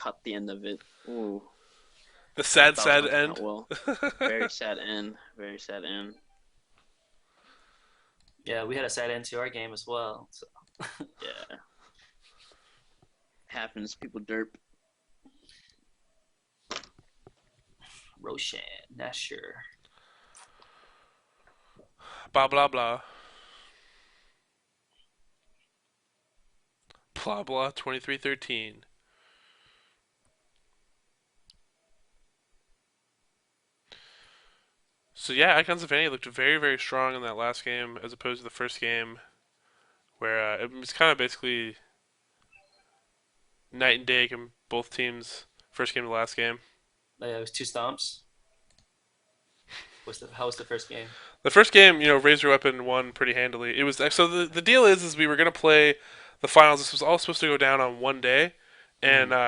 caught the end of it. Ooh, The I sad, thought it was sad gonna turn end. out well. Very sad end. Very sad end. Yeah, we had a sad end to our game as well. So Yeah, happens. People derp. Roshan, not sure. Blah blah blah. Blah blah 2313. So yeah, Icons of Vanity looked very, very strong in that last game as opposed to the first game, where it was kind of basically night and day in both teams. First game to last game. It was two stomps. How was the first game? The first game, Raise Your Weapon won pretty handily. It was so the deal is we were gonna play the finals. This was all supposed to go down on one day, and Mm-hmm.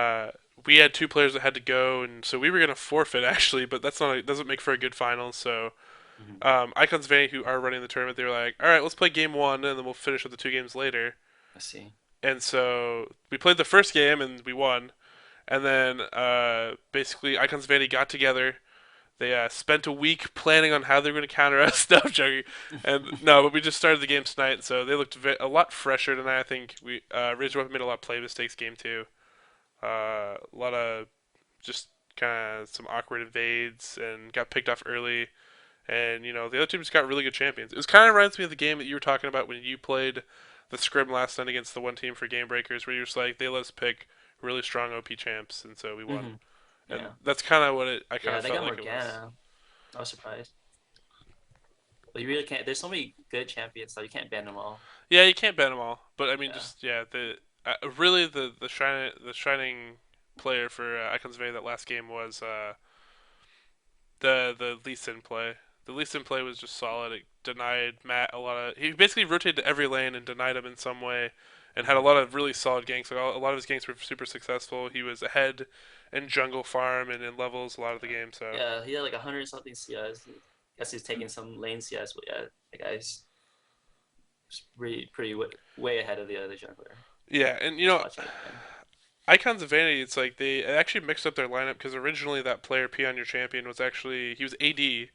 we had two players that had to go, and so we were gonna forfeit actually. But that's not doesn't make for a good final. So Mm-hmm. Icons Vanity, who are running the tournament, they were like, all right, let's play game one, and then we'll finish with the two games later. I see. And so we played the first game and we won. And then basically Icons Vanity got together. They spent a week planning on how they were going to counter us. No, I'm joking. And no, but we just started the game tonight, so they looked a lot fresher tonight. I think we Raiseyourweapon made a lot of play mistakes game two. A lot of just kind of some awkward invades and got picked off early. And the other team just got really good champions. It was kind of reminds me of the game that you were talking about when you played the scrim last night against the one team for Game Breakers, where you're just like they let us pick really strong OP champs, and so we won. Mm-hmm. And Yeah. that's kind of what I kind Yeah, of they felt got like it was. Morgana. I was surprised. But you really can't. There's so many good champions, so you can't ban them all. Yeah, you can't ban them all, but I mean, Yeah. just yeah, the really the shining player for Icons of A that last game was the Lee Sin play. The Lee Sin play was just solid. It denied Matt a lot of. He basically rotated to every lane and denied him in some way, and had a Mm-hmm. lot of really solid ganks. Like a lot of his ganks were super successful. He was ahead in jungle farm and in levels a lot of the game. So Yeah, he had like 100 something CS. Guess he's taking some lane CS, but yeah, the guy's pretty way ahead of the other jungler. yeah, and Just watching it again. Icons of Vanity, it's like they actually mixed up their lineup because originally that player P on your champion was actually he was AD,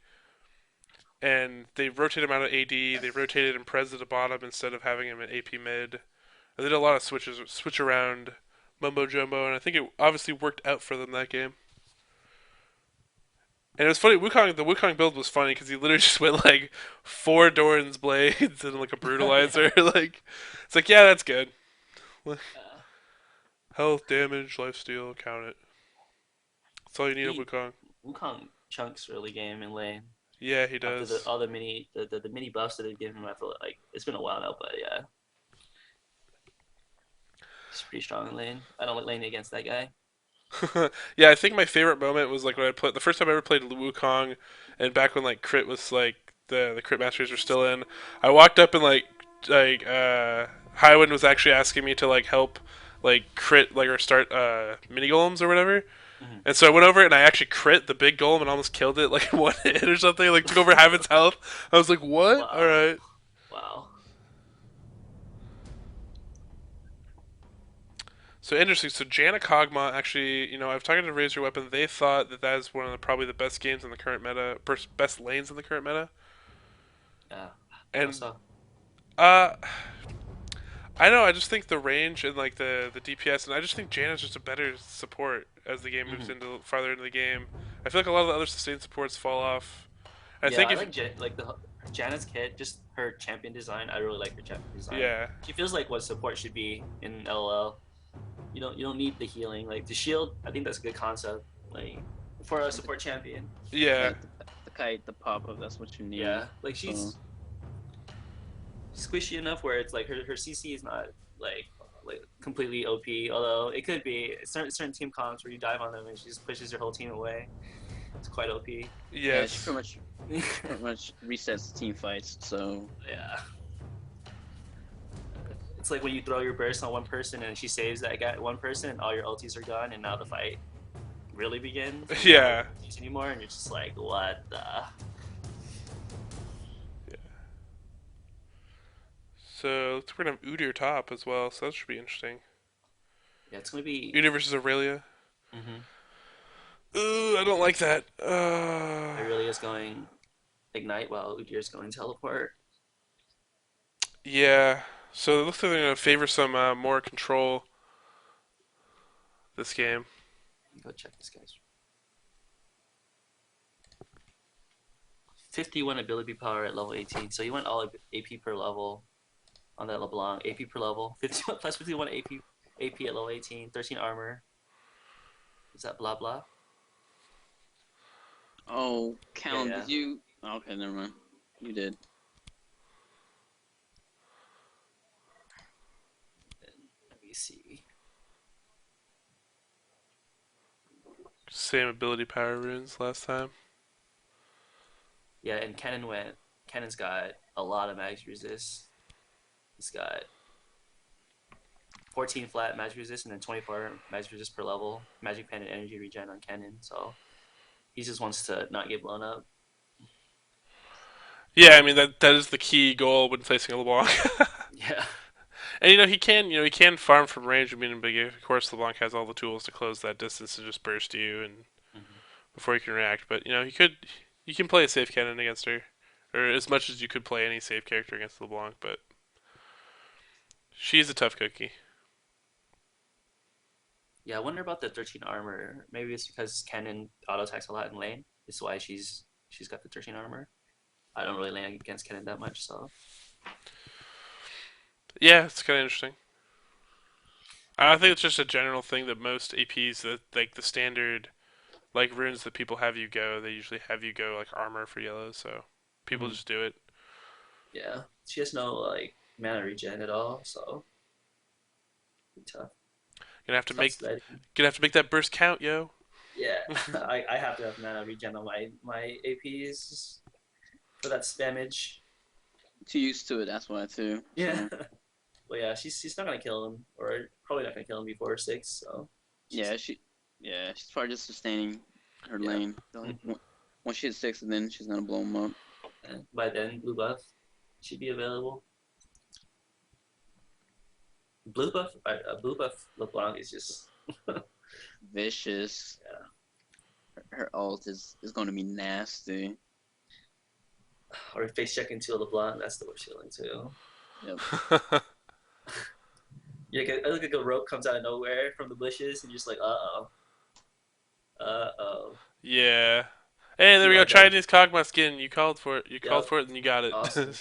and they rotated him out of AD. They rotated him Prez at the bottom instead of having him at AP mid. They did a lot of switch around mumbo jumbo, and I think it obviously worked out for them that game. And it was funny. The Wukong build was funny because he literally just went like four Doran's blades and like a Yeah. brutalizer. Like it's like yeah, that's good. Yeah. Health, damage, lifesteal, count it. That's all you need of He Wukong. Wukong chunks early game in lane. Yeah, he After does. all the mini buffs that they've given him, I feel like it's been a while now, but yeah, he's pretty strong in lane. I don't like laning against that guy. Yeah, I think my favorite moment was like when I played the first time I ever played Wukong, and back when like crit was like the crit masters were still in. I walked up and Highwind was actually asking me to like help like crit like or start mini golems or whatever. Mm-hmm. And so I went over and I actually crit the big golem and almost killed it like in one hit or something. Like took over half its health. I was like, what? All Wow, right. wow. So interesting. So Jana Kog'Maw actually, I've talked to Raise Your Weapon. They thought that that is one of probably the best games in the current meta, best lanes in the current meta. Yeah. How And so? uh, I know. I just think the range and like the DPS, and I just think Jana's just a better support as the game moves Mm-hmm. into farther into the game. I feel like a lot of the other sustained supports fall off. I Yeah, think I if like like the Janet's kit, just her champion design. I really like her champion design. yeah, She feels like what support should be in LOL. You don't need the healing. Like the shield, I think that's a good concept. Like for a And support champion. the yeah, kite, the kite, the pop up. That's what you need. Yeah, like So she's squishy enough where it's like her CC is not like completely OP. Although it could be certain team comps where you dive on them and she just pushes your whole team away. It's quite OP. yeah, she yes, pretty much resets team fights. So Yeah, it's like when you throw your burst on one person and she saves that guy one person, and all your ultis are gone, and now the fight really begins, and you don't have yeah, ultis anymore, and you're just like, what the? yeah. So we're gonna have Udyr top as well, so that should be interesting. Yeah, it's gonna be Udyr versus Aurelia. Mm-hmm. Ooh, I don't like that. Irelia is going Ignite while Udyr is going Teleport. Yeah. So it looks like they're gonna favor some more control this game. Go check this guy's 51 ability power at level 18. So you went all AP per level on that LeBlanc. AP per level. 51 plus 51 AP at level 18. 13 armor. Is that blah blah? Oh, Yeah, Count, yeah. did you? Okay, never mind. You did. Let me see. Same ability power runes last time. Yeah, and Cannon's got a lot of magic resist. He's got 14 flat magic resist and then 24 magic resist per level. Magic pen and energy regen on Cannon. So he just wants to not get blown up. Yeah, I mean that is the key goal when facing a LeBlanc. Yeah. And he can farm from range. I mean, but of course LeBlanc has all the tools to close that distance and just burst you and Mm-hmm. before you can react. But you can play a safe cannon against her, or as much as you could play any safe character against LeBlanc. But she's a tough cookie. Yeah, I wonder about the 13 armor. Maybe it's because Cannon auto attacks a lot in lane. That's why she's got the 13 armor. I don't really lane against Cannon that much, so Yeah, it's kind of interesting. I think it's just a general thing that most APs that like the standard like runes that people have you go, they usually have you go like armor for yellow, so people mm-hmm. just do it. Yeah. She has no like mana regen at all, so tough. Gonna have to Tough make sledding. gonna have to make that burst count, yo. Yeah, I have to have mana regen on my APs for that spammage. Too used to it. That's why too. Yeah. So But yeah, she's not gonna kill him, or probably not gonna kill him before 6. So she's yeah, she's probably just sustaining her yeah. lane. Like, Mm-hmm. once she hits 6, and then she's gonna blow him up. And by then, blue buff should be available. Blue buff LeBlanc is just Vicious. yeah. Her ult is gonna be nasty. Or face check into a LeBlanc. That's the worst feeling too. Yep. Yeah, I look like a rope comes out of nowhere from the bushes, and you're just like, uh oh. Yeah. Hey, there You we go. are dead. Chinese Kog'Maw skin. You called for it. You called Yep. for it, and you got it. Awesome.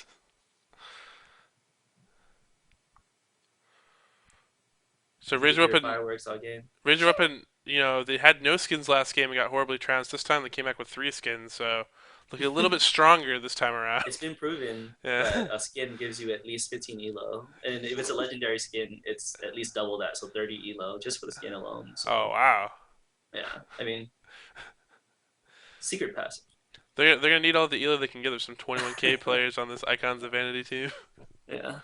So You Razor get your Weapon, fireworks all game. Razor Weapon. They had no skins last game and got horribly trounced. This time they came back with 3 skins, so looking a little bit stronger this time around. It's been proven that Yeah. a skin gives you at least 15 elo, and if it's a legendary skin, it's at least double that, so 30 elo just for the skin alone. Oh So wow. yeah, I mean, secret passive. They're gonna need all the elo they can get. There's some 21k players on this Icons of Vanity team, Yeah,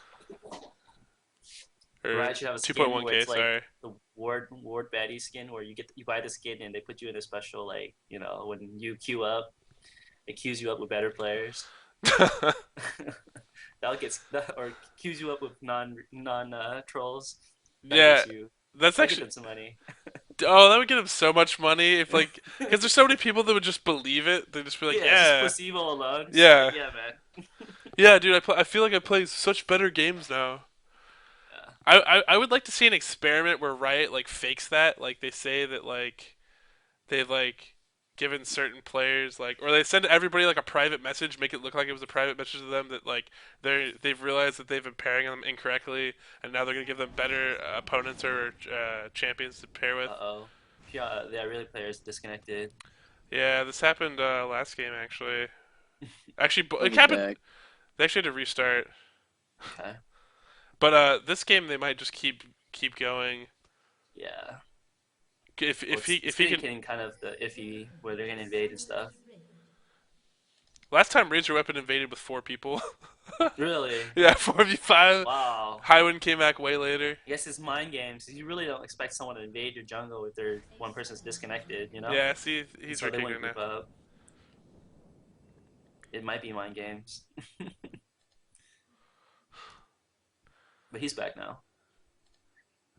or or I should have a skin where 2.1k. it's like Sorry. the ward baddie skin, where you buy the skin and they put you in a special, like, when you queue up, it queues you up with better players. Or queues you up with non trolls. That Yeah, gets you. that's That get actually. them some money. Oh, that would get him so much money if like, because there's so many people that would just believe it. They'd just be like, Yeah, it's just yeah, placebo alone. It's just like, yeah, yeah, man. yeah, dude. I feel like I play such better games now. Yeah. I would like to see an experiment where Riot like fakes that. Like they say that like they've like given certain players like, or they send everybody like a private message, make it look like it was a private message to them that like they've realized that they've been pairing them incorrectly, and now they're gonna give them better opponents or champions to pair with. Uh-oh. Yeah, really players disconnected. Yeah, this happened last game actually. Actually, They'll it be happened. back. They actually had to restart, Okay. but this game they might just keep going. Yeah. If Well, if he it's if he been can. getting kind of the iffy where they're gonna invade and stuff. Last time Razor Weapon invaded with 4 people. Really? Yeah, 4v5. Wow. Highwind came back way later. I guess it's mind games. You really don't expect someone to invade your jungle if they're one person's disconnected, you know? Yeah, see, And he's so they re-kicking wouldn't now. group up. It might be mind games. But he's back now.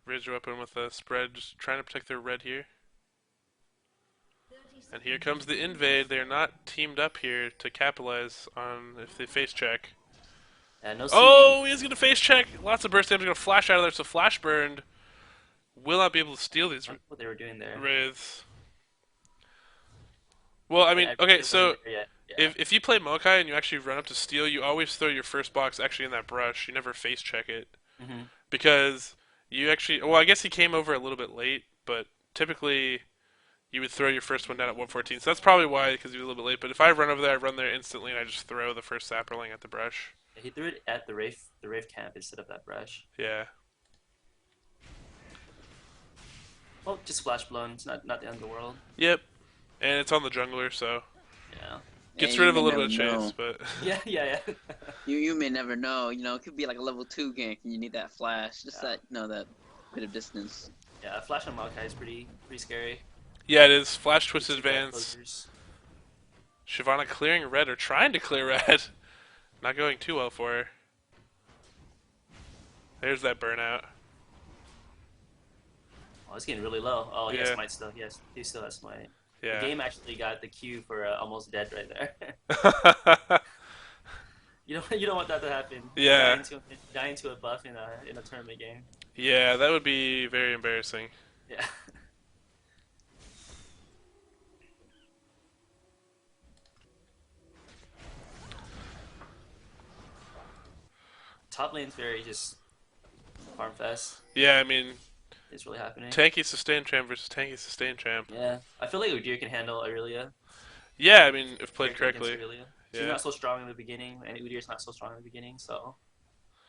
Razor Weapon with a spread, just trying to protect their red here. And here comes the invade. They're not teamed up here to capitalize on if they face check. No CD. Oh, he's going to face check. Lots of burst damage going to flash out of there, so flash burned. Will not be able to steal these What they were doing there. wraiths. Well, I mean, Yeah, okay, it so wasn't there yet. Yeah. if you play Mokai and you actually run up to steal, you always throw your first box actually in that brush. You never face check it. Mm-hmm. Because you actually, well, I guess he came over a little bit late, but typically you would throw your first one down at 114. So that's probably why, because he was a little bit late. But if I run over there, I run there instantly, and I just throw the first sapperling at the brush. Yeah, he threw it at the Wraith camp instead of that brush. Yeah. Well, just flash blown. It's not the end of the world. Yep. And it's on the jungler, so Yeah. gets Yeah, rid you of a may little bit of never chase, know. but Yeah. You may never know. It could be like a level 2 gank, and you need that flash, just Yeah. that bit of distance. Yeah, flash on Maokai is pretty scary. yeah, it is. Flash twisted Two bad advance. closers. Shyvana clearing red, or trying to clear red. Not going too well for her. There's that burnout. Oh, it's getting really low. Oh, he has Yeah. smite still. Yes, he still has smite. Yeah. The game actually got the Q for almost dead right there. you don't want that to happen. Yeah. Dying to a buff in a tournament game. Yeah, that would be very embarrassing. Yeah. Top lane's very just farm fest. Yeah, I mean, It's really happening. tanky sustain champ versus tanky sustain champ. Yeah, I feel like Udyr can handle Aurelia. Yeah, I mean, if played Against correctly. Aurelia. She's Yeah. not so strong in the beginning, and Udyr's not so strong in the beginning, so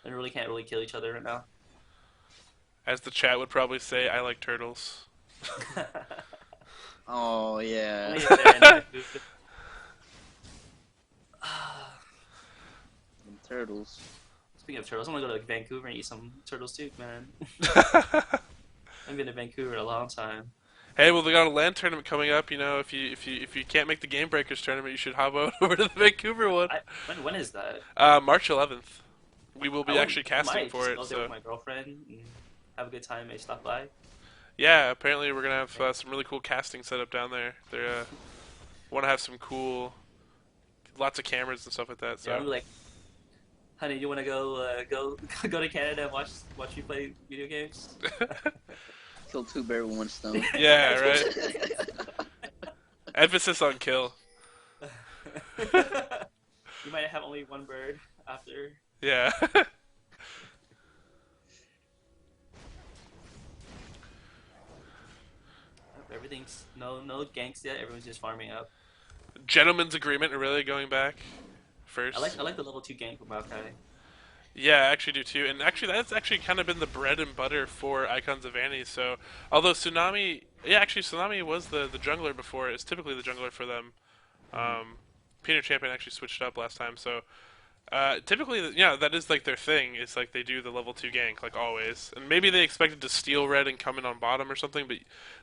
they really can't really kill each other right now. As the chat would probably say, I like turtles. Oh yeah. Only if they're in Vancouver. And turtles. Speaking of turtles, I'm gonna go to Vancouver and eat some turtles too, man. I've been to Vancouver in a long time. Hey, well, they got a LAN tournament coming up. If you can't make the Game Breakers tournament, you should hop over to the Vancouver one. When is that? March 11th. We will be I actually casting might for just it. go there So with my girlfriend and have a good time. Maybe stop by. yeah, apparently we're gonna have some really cool casting set up down there. They want to have some cool, lots of cameras and stuff like that. Yeah, I'm So like, honey, you wanna go to Canada and watch you play video games? Kill 2 birds with 1 stone. yeah, right. Emphasis on kill. You might have only one bird after. Yeah. Everything's no ganks yet. Everyone's just farming up. Gentleman's agreement. Really going back first. I like the level 2 gank with Maokai. Yeah, I actually do too. And actually, that's actually kind of been the bread and butter for Icons of Vanity. So, although Tsunami, yeah, actually Tsunami was the jungler before. It's typically the jungler for them. Peter Champion actually switched up last time. So, typically, yeah, that is like their thing. It's like they do the level 2 gank, like always. And maybe they expected to steal red and come in on bottom or something. But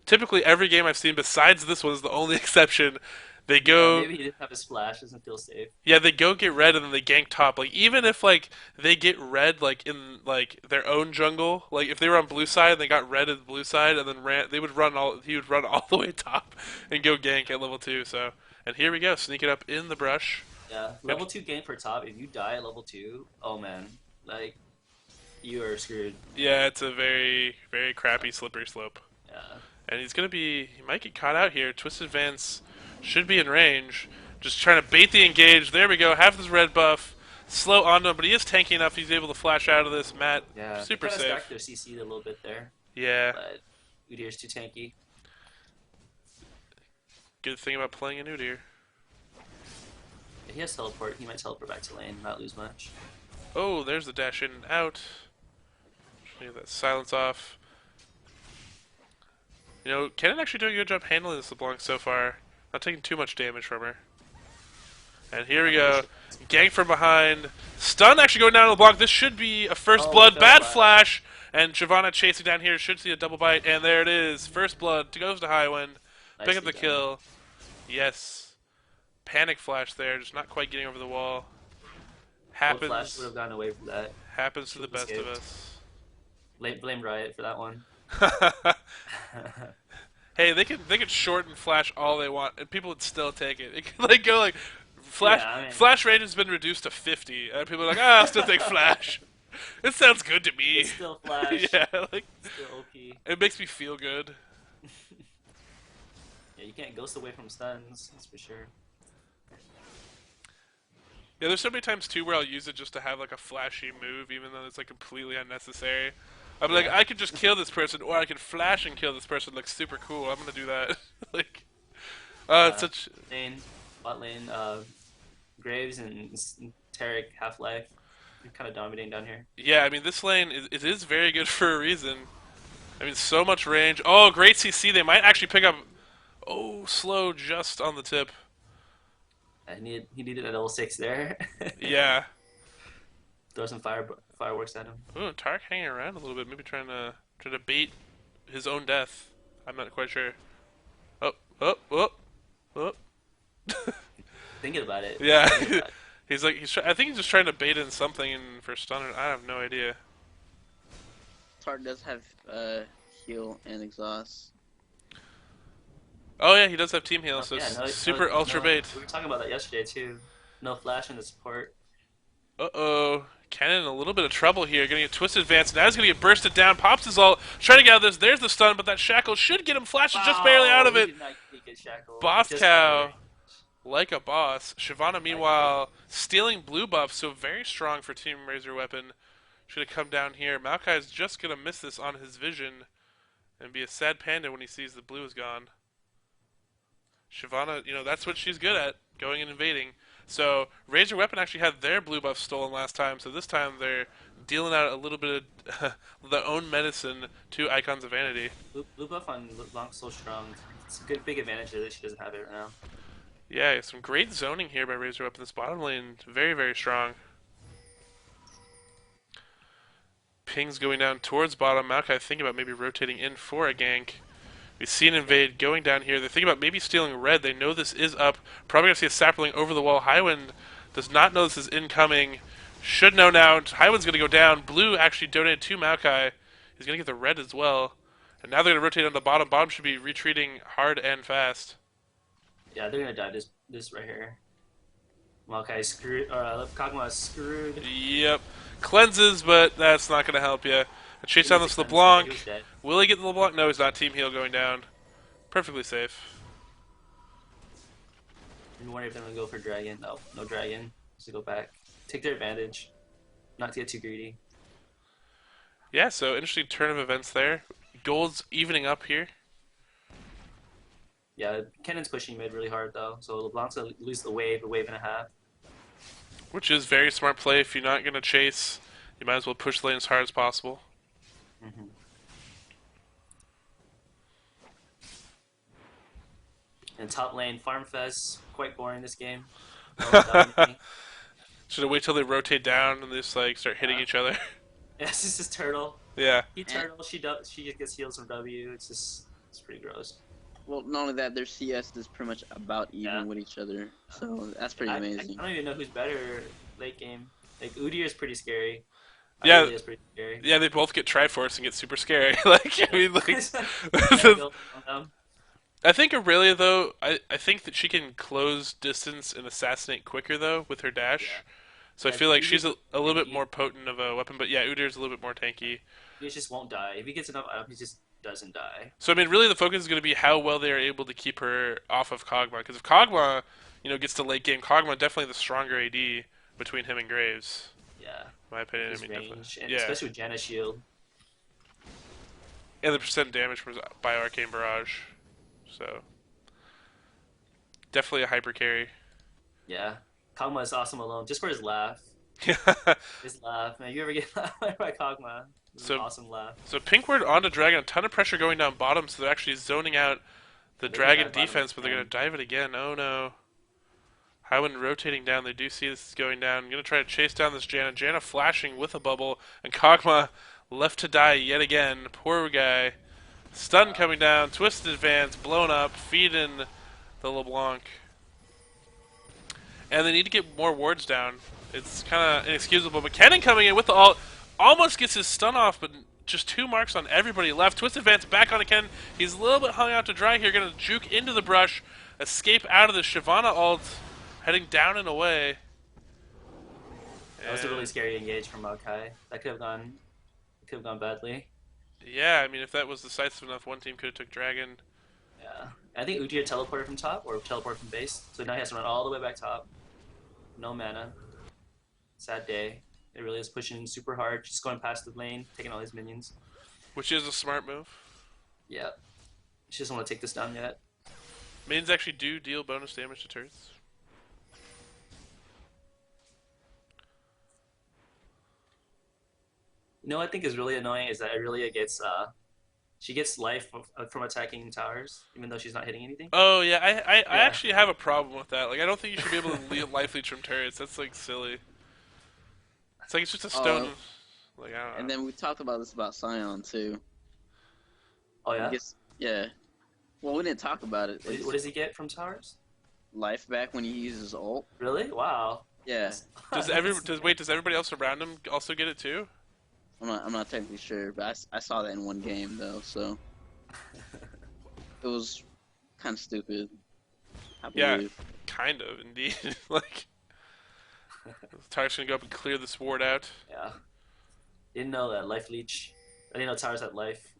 typically, every game I've seen, besides this one, is the only exception. They go. Maybe he didn't have a splash. Doesn't feel safe. Yeah, they go get red and then they gank top. Like even if like they get red like in like their own jungle, like if they were on blue side and they got red at the blue side and then he would run all the way top and go gank at level 2. So and here we go, sneak it up in the brush. Yeah, level 2 gank for top. If you die at level 2, oh man, like you are screwed. Yeah, it's a very very crappy slippery slope. Yeah. And he might get caught out here. Twisted Vance should be in range. Just trying to bait the engage. There we go. Have this red buff. Slow onto him, but he is tanky enough. He's able to flash out of this. Matt, Yeah. super Kind of safe. stacked their CC a little bit there, Yeah. but Udyr's too tanky. Good thing about playing an Udyr. If he has teleport, he might teleport back to lane, not lose much. Oh, there's the dash in and out. Leave that silence off. Kennen actually doing a good job handling this LeBlanc so far. Not taking too much damage from her. And here we go. Gank from behind. Stun actually going down to LeBlanc. This should be a first blood. no Bad flash. flash. And Shyvana chasing down here. Should see a double bite. And there it is. First blood. Goes to Highwind. Pick up the Nicely done. kill. Yes. Panic flash there. Just not quite getting over the wall. Gold Flash Happens. would have gotten away from that. Happens to the best of Escaped. us. Blame Riot for that one. Hey, they could short and flash all they want, and people would still take it. It could like go like flash Yeah, I mean, flash range has been reduced to 50, and people are like, ah, I'll still take flash. It sounds good to me. it's still Flash, Yeah, like still OP. it makes me feel good. Yeah, you can't ghost away from stuns, that's for sure. Yeah, there's so many times too where I'll use it just to have like a flashy move, even though it's like completely unnecessary. I'm like, Yeah. I could just kill this person, or I can flash and kill this person. Looks super cool. I'm gonna do that. Like, it's such. Lane, bot lane, Graves and Tarek Half Life. You're kind of dominating down here. Yeah, I mean this lane is very good for a reason. I mean, so much range. Oh, great CC. They might actually pick up. Oh, slow just on the tip. He needed a level 6 there. Yeah. Throw some fireworks at him. Ooh, Tark hanging around a little bit, maybe trying to bait his own death. I'm not quite sure. Oh, oh, oh, oh. Thinking about it. Yeah. Thinking about it. I think he's just trying to bait in something for stunner. I have no idea. Tart does have heal and exhaust. Oh yeah, he does have team heal, so Yeah, super ultra bait. We were talking about that yesterday too. No flash in the support. Uh-oh. Cannon in a little bit of trouble here. Gonna get twisted advance. Now he's gonna get bursted down. Pops his ult. Trying to get out of this. There's the stun, but that shackle should get him. Flashes just barely out of He it. did not get shackled. Boss Just cow. Like a boss. Shyvana, meanwhile, stealing blue buff, so very strong for Team Razor Weapon. Should have come down here. Maokai's just gonna miss this on his vision and be a sad panda when he sees the blue is gone. Shyvana, that's what she's good at, going and invading. So Razor Weapon actually had their blue buff stolen last time, so this time they're dealing out a little bit of their own medicine to Icons of Vanity. Blue buff on LeBlanc so strong. It's a good big advantage that she doesn't have it right now. Yeah, some great zoning here by Razor Weapon. This bottom lane, very, very strong. Ping's going down towards bottom. Maokai thinking about maybe rotating in for a gank. We see an invade going down here. They're thinking about maybe stealing red. They know this is up. Probably going to see a sapling over the wall. Highwind does not know this is incoming. Should know now. Highwind's going to go down. Blue actually donated to Maokai. He's going to get the red as well. And now they're going to rotate on the bottom. Bottom should be retreating hard and fast. Yeah, they're gonna die this right here. Maokai screwed. Kog'Maw screwed. Yep. Cleanses, but that's not going to help you. Chase down this He was LeBlanc. dead. Will he get the LeBlanc? No, he's not. Team heal going down. Perfectly safe. I'm wondering if they're gonna go for dragon. No, no dragon. Just go back. Take their advantage. Not to get too greedy. Yeah, so interesting turn of events there. Gold's evening up here. Yeah, Kennon's pushing mid really hard though, so LeBlanc's gonna lose a wave and a half. Which is very smart play. If you're not going to chase, you might as well push the lane as hard as possible. Mm-hmm. And top lane, Farm Fest, quite boring this game. Should I wait till they rotate down and just like start hitting each other? Yeah, it's just turtle. Yeah. He turtle, she just gets heals from W. It's pretty gross. Well, not only that, their CS is pretty much about even with each other, so that's pretty amazing. I don't even know who's better late game. Like Udyr is pretty scary. Yeah. IoV is pretty scary. Yeah, they both get Triforce and get super scary. Like, I mean, like, I think Aurelia though, I think that she can close distance and assassinate quicker though with her dash. Yeah. So I feel like she's a little bit more potent of a weapon, but yeah, Udyr's a little bit more tanky. He just won't die. If he gets enough up, he just doesn't die. So I mean, really, the focus is going to be how well they are able to keep her off of Kog'Maw. Because if Kog'Maw, gets to late game, Kog'Maw definitely the stronger AD between him and Graves. Yeah. In my opinion, His I mean, range, definitely. and Yeah. especially with Janna's shield. And the percent damage by Arcane Barrage. So definitely a hyper carry. Yeah. Kog'Maw is awesome alone, just for his laugh. Yeah. His laugh, man. You ever get laughed by Kog'Maw? It's an awesome laugh. So Pinkward onto Dragon, a ton of pressure going down bottom, so they're actually zoning out the Dragon defense, but they're going to dive it again. Oh no. Highwind rotating down, they do see this is going down. Going to try to chase down this Janna. Janna flashing with a bubble, and Kog'Maw left to die yet again. Poor guy. Stun coming down, twisted advance, blown up, feeding the LeBlanc. And they need to get more wards down. It's kind of inexcusable, but Cannon coming in with the ult. Almost gets his stun off, but just 2 marks on everybody left. Twisted Vance back on again. He's a little bit hung out to dry here. Going to juke into the brush, escape out of the Shyvana ult, heading down and away. That was a really scary engage from Maokai. That could have gone badly. Yeah, I mean, if that was decisive enough, one team could have took Dragon. Yeah. I think Ujiha teleported from top, or teleported from base, so now he has to run all the way back top. No mana. Sad day. It really is pushing super hard, just going past the lane, taking all his minions. Which is a smart move. Yeah. She doesn't want to take this down yet. Minions actually do deal bonus damage to turrets. You know what I think is really annoying is that Aurelia gets she gets life from attacking towers, even though she's not hitting anything. Oh yeah, I actually have a problem with that. Like, I don't think you should be able to life leech from turrets. That's like silly. It's like it's just a stone. Like, I don't know. And then we talked about this about Sion too. Oh yeah. Yeah. Well, we didn't talk about it. What does he get from towers? Life back when he uses ult. Really? Wow. Yeah. Does everybody else around him also get it too? I'm not technically sure, but I saw that in one game though, so it was kind of stupid. Yeah, kind of indeed. Like, Tyler's gonna go up and clear this ward out. Yeah. Didn't know that life leech. I didn't know towers had life.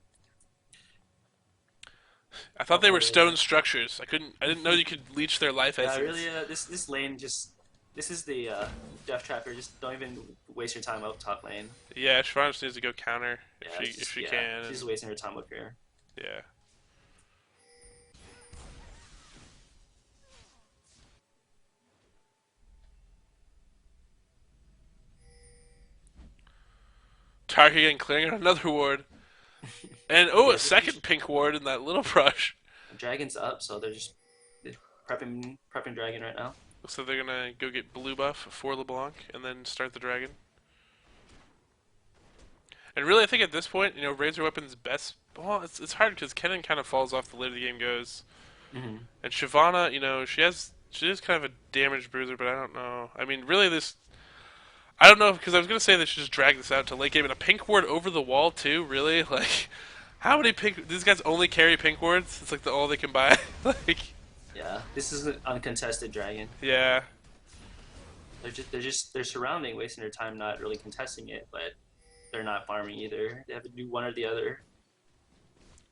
I thought they were stone structures. I didn't know you could leech their life essence. Yeah, really. This lane just. This is the Death Tracker. Just don't even waste your time up top lane. Yeah, Shyvana just needs to go counter Yeah, if she can. She's wasting her time up here. Yeah. Tarka again clearing out another ward. And a second pink ward in that little brush. Dragon's up, so they're prepping Dragon right now. So they're gonna go get blue buff for LeBlanc and then start the Dragon. And really, I think at this point, you know, Raiseyourweapon's best. Well, it's hard because Kennen kind of falls off the later the game goes. Mm-hmm. And Shyvana, you know, she is kind of a damage bruiser, but I don't know. I mean, really, I don't know, because I was gonna say they should just drag this out to late game and a pink ward over the wall too. Really, like, how many pink? These guys only carry pink wards. It's like all they can buy. Like. Yeah, this is an uncontested Dragon. Yeah. They're surrounding, wasting their time, not really contesting it, but they're not farming either. They have to do one or the other.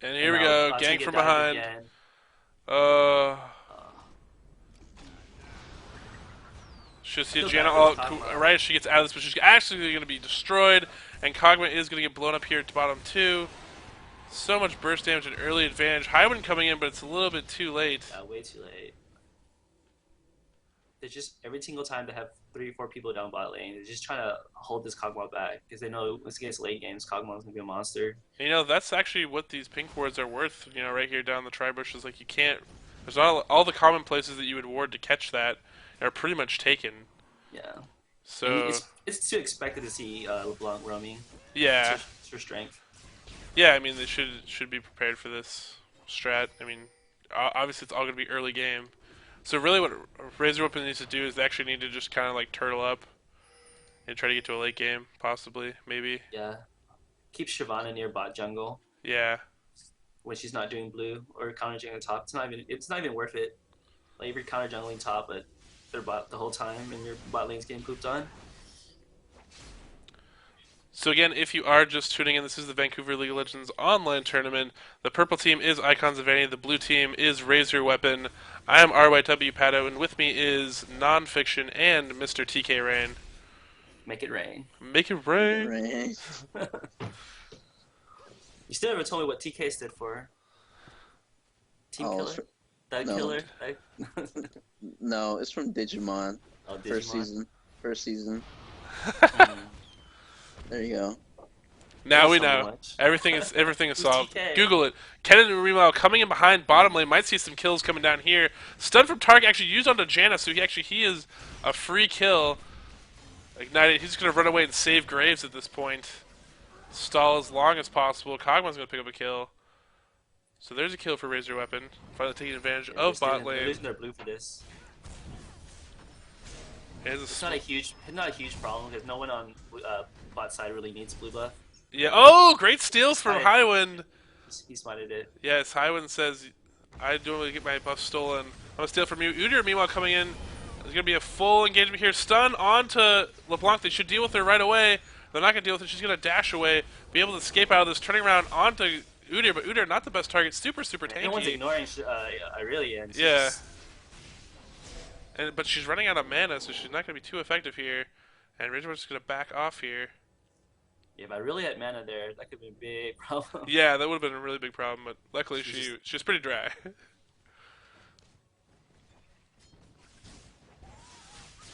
And here we go, gank from behind. Should see Janna ult, right? She gets out of this, but she's actually going to be destroyed. And Kog'Maw is going to get blown up here to bottom 2. So much burst damage and early advantage. Highwind coming in, but it's a little bit too late. Yeah, way too late. They're just, every single time they have 3 or 4 people down bot lane, they're just trying to hold this Kog'Maw back. Because they know once it gets late games, Kog'Maw is going to be a monster. And, you know, that's actually what these pink wards are worth, you know, right here down the tri-bush. Is like, you can't, there's not all the common places that you would ward to catch that are pretty much taken. Yeah. So it's too expected to see LeBlanc roaming. Yeah. It's her strength. Yeah, I mean, they should be prepared for this strat. I mean, obviously it's all going to be early game. So really what Raiseyourweapon needs to do is they actually need to just kind of like turtle up and try to get to a late game, possibly, maybe. Yeah. Keep Shyvana near bot jungle. Yeah. When she's not doing blue or counter jungling top, it's not even worth it. Like, if you're counter jungling top, but they're bot the whole time and your bot lane's getting pooped on. So again, if you are just tuning in, this is the Vancouver League of Legends online tournament. The purple team is Icons of Vanity, the blue team is Raiseyourweapon. I am RyW Pato, and with me is Nonfiction and Mr. TK Rain. Make it rain. Make it rain. You still haven't told me what TK stood for. Team Killer? Killer? No, it's from Digimon. Oh, Digimon. First season. There you go. Now we know. Everything is solved. Google it. Kennen, meanwhile, coming in behind bottom lane, might see some kills coming down here. Stun from Tark actually used onto Janna, so he is a free kill. Ignited. He's going to run away and save Graves at this point. Stall as long as possible. Kog'Maw's going to pick up a kill. So there's a kill for Raiseyourweapon. Finally taking advantage of bot lane. They're losing their blue for this. It's not a huge problem because no one on bot side really needs blue buff. Yeah. Oh, great steals from Spotted. Highwind. He spotted it. Yes, Highwind says, I don't really get my buff stolen. I'm going to steal from you. Udyr, meanwhile, coming in. There's going to be a full engagement here. Stun onto LeBlanc. They should deal with her right away. They're not going to deal with her. She's going to dash away, be able to escape out of this, turning around onto Udyr, but Udyr not the best target. Super, super tanky. Everyone's ignoring Irelia. And Yeah. But she's running out of mana, so she's not going to be too effective here. And Ridgewood's going to back off here. Yeah, if I really had mana there, that could be a big problem. Yeah, that would have been a really big problem, but luckily she's pretty dry.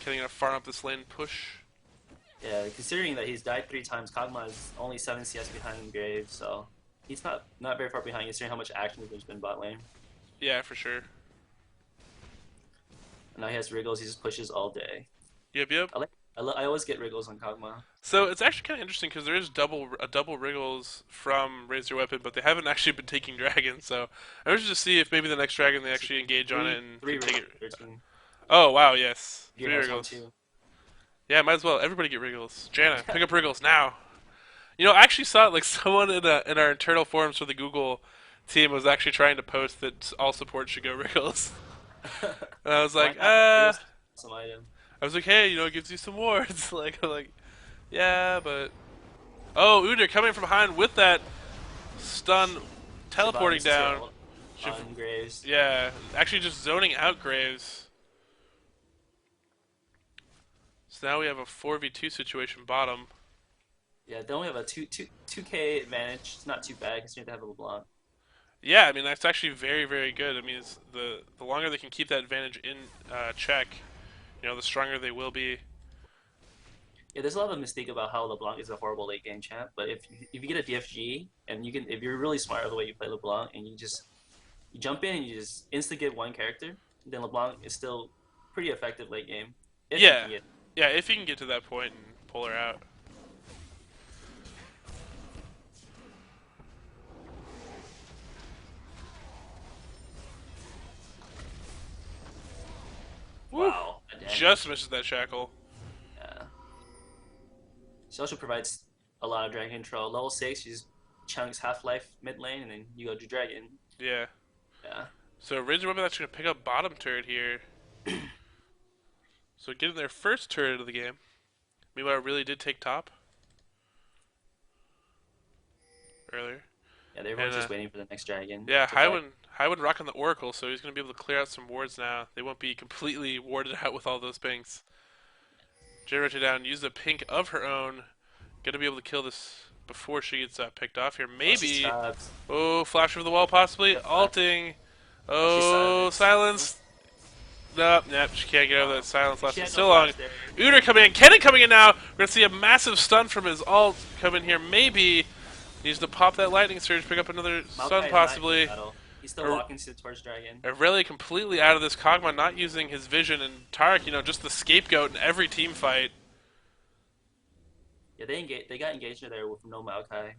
Getting gonna farm up this lane push. Yeah, considering that he's died 3 times, Kog'Maw is only 7 CS behind Graves, so he's not very far behind considering how much action there's been bot lane. Yeah, for sure. And now he has Wriggles, he just pushes all day. Yep. I always get Wriggles on Kog'Maw. So it's actually kind of interesting because there is a double Wriggles from Raise Your Weapon, but they haven't actually been taking dragons. So I was just to see if maybe the next dragon they actually engage on it and three take it. Wriggles, 13. Oh wow, yes, He 3 has one Wriggles. too. Yeah, might as well. Everybody get Wriggles. Jana, pick up Wriggles now. You know, I actually saw it like someone in our internal forums for the Google team was actually trying to post that all support should go Wriggles. And I was like, Some item. I was like, hey, you know, it gives you some wards. like, yeah, but oh, Udyr coming from behind with that stun, teleporting down. On Graves. Yeah, actually just zoning out Graves. So now we have a 4v2 situation bottom. Yeah, they only have a 2k advantage. It's not too bad considering they have a LeBlanc. Yeah, I mean that's actually very, very good. I mean, it's the longer they can keep that advantage in check, you know, the stronger they will be. Yeah, there's a lot of mystique about how LeBlanc is a horrible late game champ, but if you get a DFG and if you're really smart the way you play LeBlanc and you jump in and you just insta get one character, then LeBlanc is still pretty effective late game. Yeah, if you can get to that point and pull her out. Wow. Just misses that shackle. Yeah. She also provides a lot of dragon control. Level 6, she just chunks Half-Life mid lane, and then you go to dragon. Yeah. Yeah. So Raiseyourweaponmedia Weapon actually gonna pick up bottom turret here. So getting their first turret of the game. Meanwhile, it really did take top earlier. Yeah, everyone's just waiting for the next dragon. Yeah, Highwind rocking the Oracle, so he's going to be able to clear out some wards now. They won't be completely warded out with all those pinks. Generator down, use the pink of her own. Going to be able to kill this before she gets picked off here. Maybe. Oh, flash over the wall possibly. Alting. Oh, silence. Nope, she can't get over that silence lasting so long. Udyr coming in. Kennen coming in now. We're going to see a massive stun from his ult come in here. Maybe. Needs to pop that lightning surge, pick up another stun possibly. He's still walking towards dragon. Aurelia completely out of this. Kog'Maw not using his vision, and Tarek, you know, just the scapegoat in every team fight. Yeah, they got engaged there with no Maokai.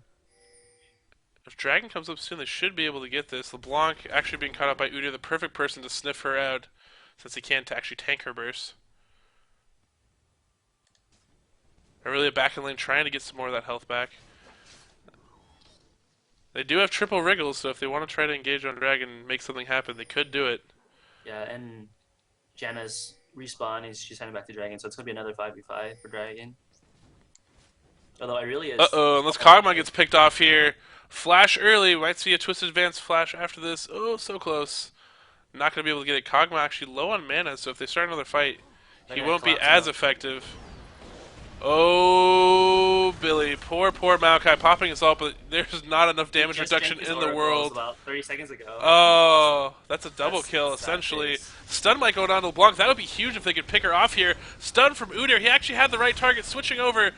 If Dragon comes up soon, they should be able to get this. LeBlanc actually being caught up by Udyr, the perfect person to sniff her out, since he can't actually tank her burst. Aurelia back in lane trying to get some more of that health back. They do have triple wriggles, so if they want to try to engage on Dragon and make something happen, they could do it. Yeah, and Janna's respawn is she's heading back to Dragon, so it's going to be another 5v5 for Dragon. Although I really is... Uh-oh, unless Kog'Maw gets picked off here. Flash early, might see a Twisted Advance flash after this. Oh, so close. Not going to be able to get it. Kog'Maw actually low on mana, so if they start another fight, he won't be as effective. Oh, Billy. Poor Maokai popping his ult, but there's not enough damage reduction in the world. About 30 seconds ago. Oh, that's a double kill, essentially. Stun might go down to LeBlanc. That would be huge if they could pick her off here. Stun from Udyr. He actually had the right target. Switching over.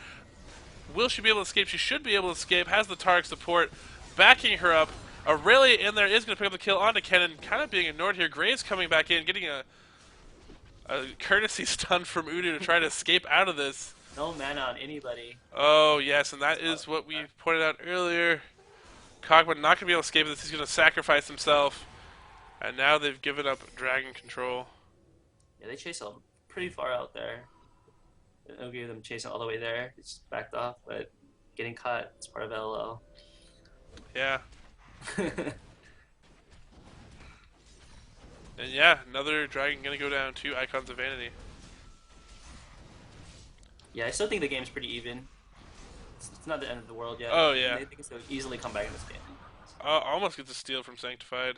Will she be able to escape? She should be able to escape. Has the Tarek support. Backing her up. Aurelia in there is going to pick up the kill onto Kennen. Kind of being ignored here. Graves coming back in. Getting a courtesy stun from Udyr to try to escape out of this. No mana on anybody. Oh, yes, and that is what we pointed out earlier. Kog'Maw not going to be able to escape this. He's going to sacrifice himself. And now they've given up Dragon control. Yeah, they chase them pretty far out there. I'll give them chasing all the way there. It's backed off, but getting caught as part of LOL. Yeah. And yeah, another dragon gonna go down. 2 Icons of Vanity. Yeah, I still think the game's pretty even. It's not the end of the world yet. Oh And yeah. they can still easily come back in this game. I almost get to steal from Sanctified.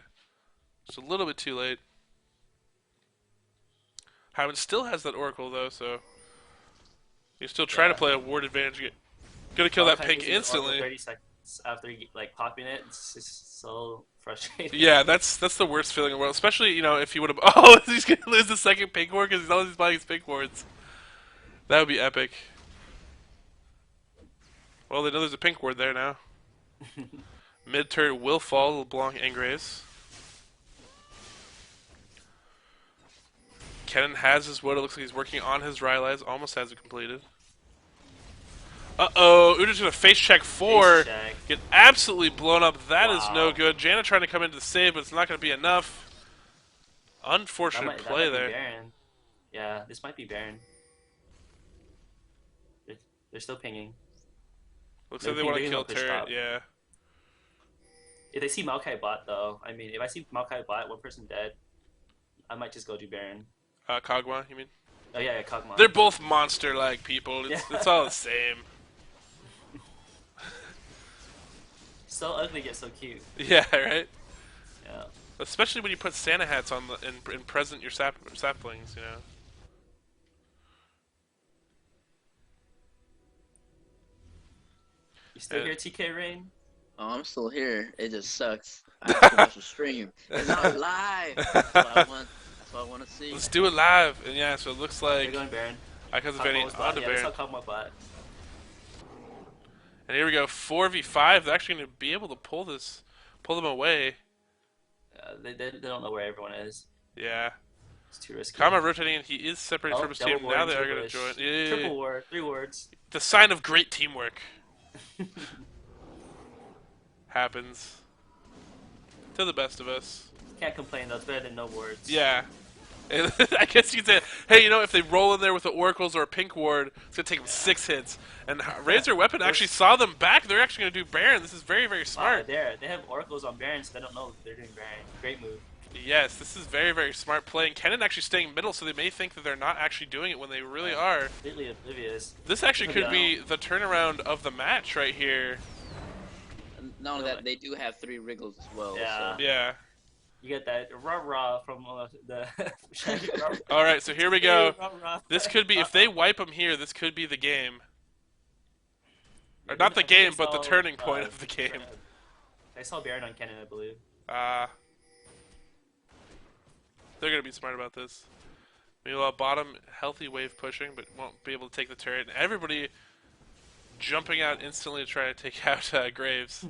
It's a little bit too late. Hyman still has that Oracle though, so you still try to Yeah. play a ward advantage. Gonna kill that Malachi pink uses the Oracle instantly. 30 seconds after like popping it. It's just so frustrating. Yeah, that's the worst feeling in the world. Especially, you know, if he would have. Oh, he's gonna lose the second pink ward because he's always buying his pink wards. That would be epic. Well, they know there's a pink ward there now. Mid turret will fall, LeBlanc and Graves. Kennen has his wood. It looks like he's working on his Rylai's. Almost has it completed. Uh-oh, Uda's gonna face check 4. Face check. Get absolutely blown up. That is no Wow. good. Janna trying to come into the save, but it's not gonna be enough. That Unfortunate might, play that might there. be Baron. Yeah, this might be Baron. They're still pinging. Looks They're like they want to pinging kill on push turret, top. yeah. If they see Maokai bot though, I mean, if I see Maokai bot, one person dead, I might just go do Baron. Kog'Maw, you mean? Oh yeah, Kog'Maw. They're both monster-like people. Yeah. It's all the same. So ugly yet so cute. Yeah, right? Yeah. Especially when you put Santa hats on and present your saplings, you know. You still hear TK Rain? Oh, I'm still here. It just sucks. I have to watch the stream. It's not live. That's what I want to see. Let's do it live. And yeah, so it looks They're like going Baron. Icons of Kog'Maw Vanity was bot. onto Yeah, that's Baron. how Kog'Maw bot. And here we go, 4v5. They're actually going to be able to pull them away. They don't know where everyone is. Yeah. It's too risky. Kama rotating in. He is separated from his double team. ward Now and they are triple going to wish. join. Yeah. Triple ward, 3 wards. The sign of great teamwork. Happens. To the best of us. Can't complain though. It's better than no wards. Yeah. I guess you could say, hey, you know, if they roll in there with the Oracles or a Pink Ward, it's going to take them 6 hits. And Razor Weapon actually saw them back. They're actually going to do Baron. This is very, very Wow, smart. they have oracles on Baron, so they don't know they're doing Baron. Great move. Yes, this is very, very smart play. And Kennen actually staying middle, so they may think that they're not actually doing it when they really are. Completely oblivious. This actually could be the turnaround of the match right here. Not only that, they do have 3 wriggles as well. Yeah. So. Yeah. You get that rah-rah from the... All right, so here we go. Rah-rah. This could be, if they wipe them here, this could be the game. Or not the game, but the turning point of the game. I saw Baron on Kennen, I believe. They're going to be smart about this. Meanwhile, bottom, healthy wave pushing, but won't be able to take the turret. And everybody jumping out instantly to try to take out Graves.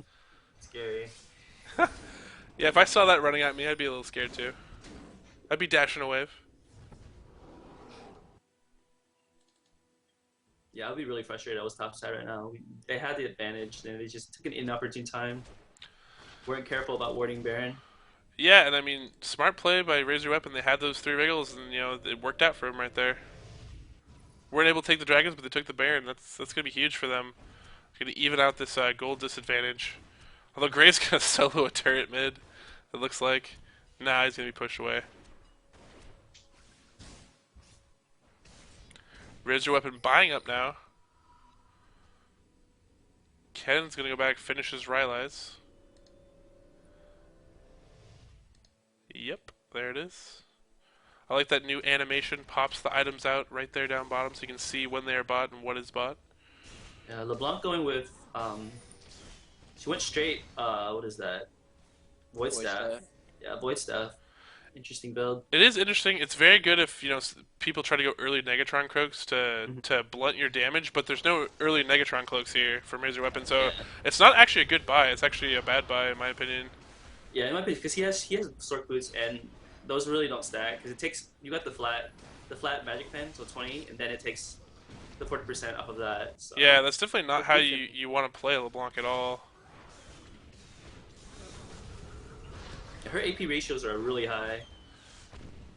Scary. Yeah, if I saw that running at me, I'd be a little scared too. I'd be dashing a wave. Yeah, I'll be really frustrated. I was topside right now. They had the advantage, and they just took an inopportune time. Weren't careful about warding Baron. Yeah, and I mean, smart play by Razor Weapon. They had those 3 wriggles, and you know it worked out for them right there. Weren't able to take the dragons, but they took the Baron. That's gonna be huge for them. It's gonna even out this gold disadvantage. Although Gray's gonna solo a turret mid, it looks like. Nah, he's gonna be pushed away. Razor Weapon buying up now. Ken's gonna go back, finish his Rylai's. Yep, there it is. I like that new animation, pops the items out right there down bottom so you can see when they are bought and what is bought. Yeah, LeBlanc going with, she went straight, what is that? Void Staff. Yeah, Void Staff. Interesting build. It is interesting. It's very good if, you know, people try to go early Negatron Cloaks to blunt your damage, but there's no early Negatron Cloaks here for Razor Weapon, so Yeah. it's not actually a good buy. It's actually a bad buy, in my opinion. Yeah, it might be because he has Stork Boots, and those really don't stack because it takes, you got the flat magic pen, so 20, and then it takes the 40% off of that. So. Yeah, that's definitely not how you want to play LeBlanc at all. Her AP ratios are really high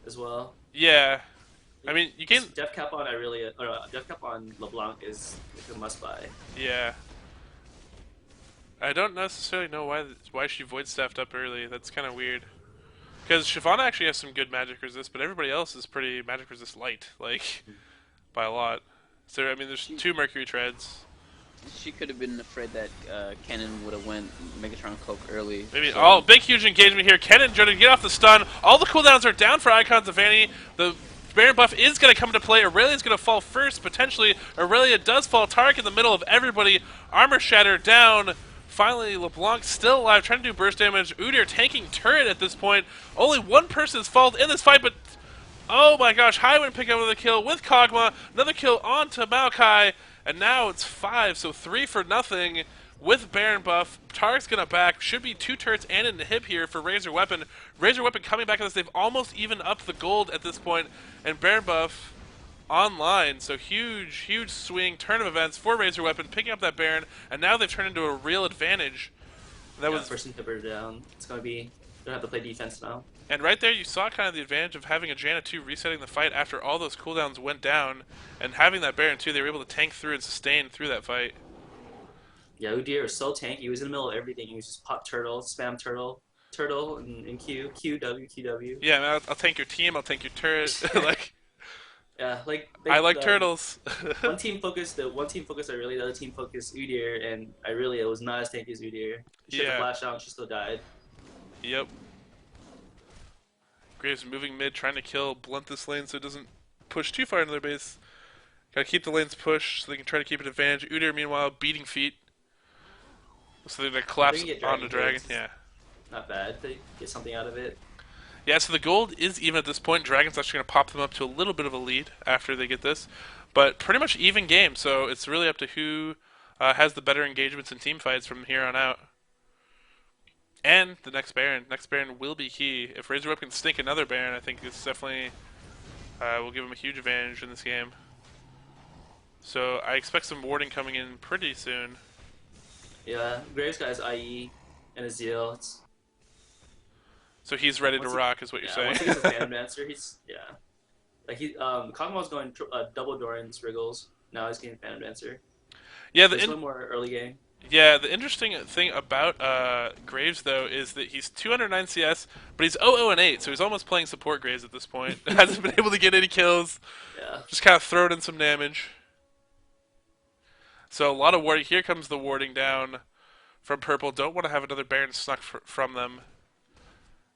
as well. Yeah. I mean, you can... Def Cap on Def Cap on LeBlanc is like a must buy. Yeah. I don't necessarily know why she void staffed up early. That's kind of weird. Because Shyvana actually has some good magic resist, but everybody else is pretty magic resist light, like by a lot. So I mean, there's She 2 Mercury treads. she could have been afraid that Kennen would have went Megatron Cloak early. Maybe So big huge engagement here. Kennen trying to get off the stun. All the cooldowns are down for Icons of Vanny. The Baron buff is going to come into play. Aurelia's going to fall first, potentially. Aurelia does fall. Tarek in the middle of everybody. Armor Shatter down. Finally, LeBlanc still alive, trying to do burst damage. Udyr tanking turret at this point. Only one person has fallen in this fight, but oh my gosh, Highwind pick up another kill with Kog'Maw. Another kill onto Maokai. And now it's 5, so 3 for nothing with Baron buff. Tarek's going to back. Should be 2 turrets and an hip here for Razor Weapon. Razor Weapon coming back on this. They've almost even upped the gold at this point. And Baron buff online. So huge swing, turn of events for Razor Weapon, picking up that Baron. And now they've turned into a real advantage. That was first inhibitor down. It's going to be... Don't have to play defense now. And right there, you saw kind of the advantage of having a Janna 2 resetting the fight after all those cooldowns went down, and having that Baron 2, they were able to tank through and sustain through that fight. Yeah, Udyr was so tanky. He was in the middle of everything. He was just pop turtle, spam turtle, and Q, QW. Yeah, man, I'll tank your team, I'll tank your turret. like, yeah, I like turtles. one team focused Aurelia, the other team focused Udyr, and Aurelia was not as tanky as Udyr. She had to flash out, and she still died. Yep. Graves moving mid, trying to blunt this lane so it doesn't push too far into their base. Gotta keep the lanes pushed so they can try to keep an advantage. Udyr, meanwhile, beating feet. So they're gonna collapse on the dragon. Yeah. Not bad. They get something out of it. Yeah, so the gold is even at this point. Dragon's actually gonna pop them up to a little bit of a lead after they get this. But pretty much even game, so it's really up to who has the better engagements in team fights from here on out. And the next Baron. Next Baron will be key. If Razor Whip can stink another Baron, I think it's definitely will give him a huge advantage in this game. So I expect some warding coming in pretty soon. Yeah, Graves got his IE and his Zeal. So he's ready to rock, is what you're saying. Once he gets his Phantom Dancer, Kog'Maw's going double Doran's Wriggles. Now he's getting Phantom Dancer. Yeah, there's one more early game. Yeah, the interesting thing about Graves, though, is that he's 209 CS, but he's 0-0-8, so he's almost playing support Graves at this point. Hasn't been able to get any kills. Yeah. Just kind of throwing in some damage. So a lot of warding. Here comes the warding down from Purple. Don't want to have another Baron snuck from them.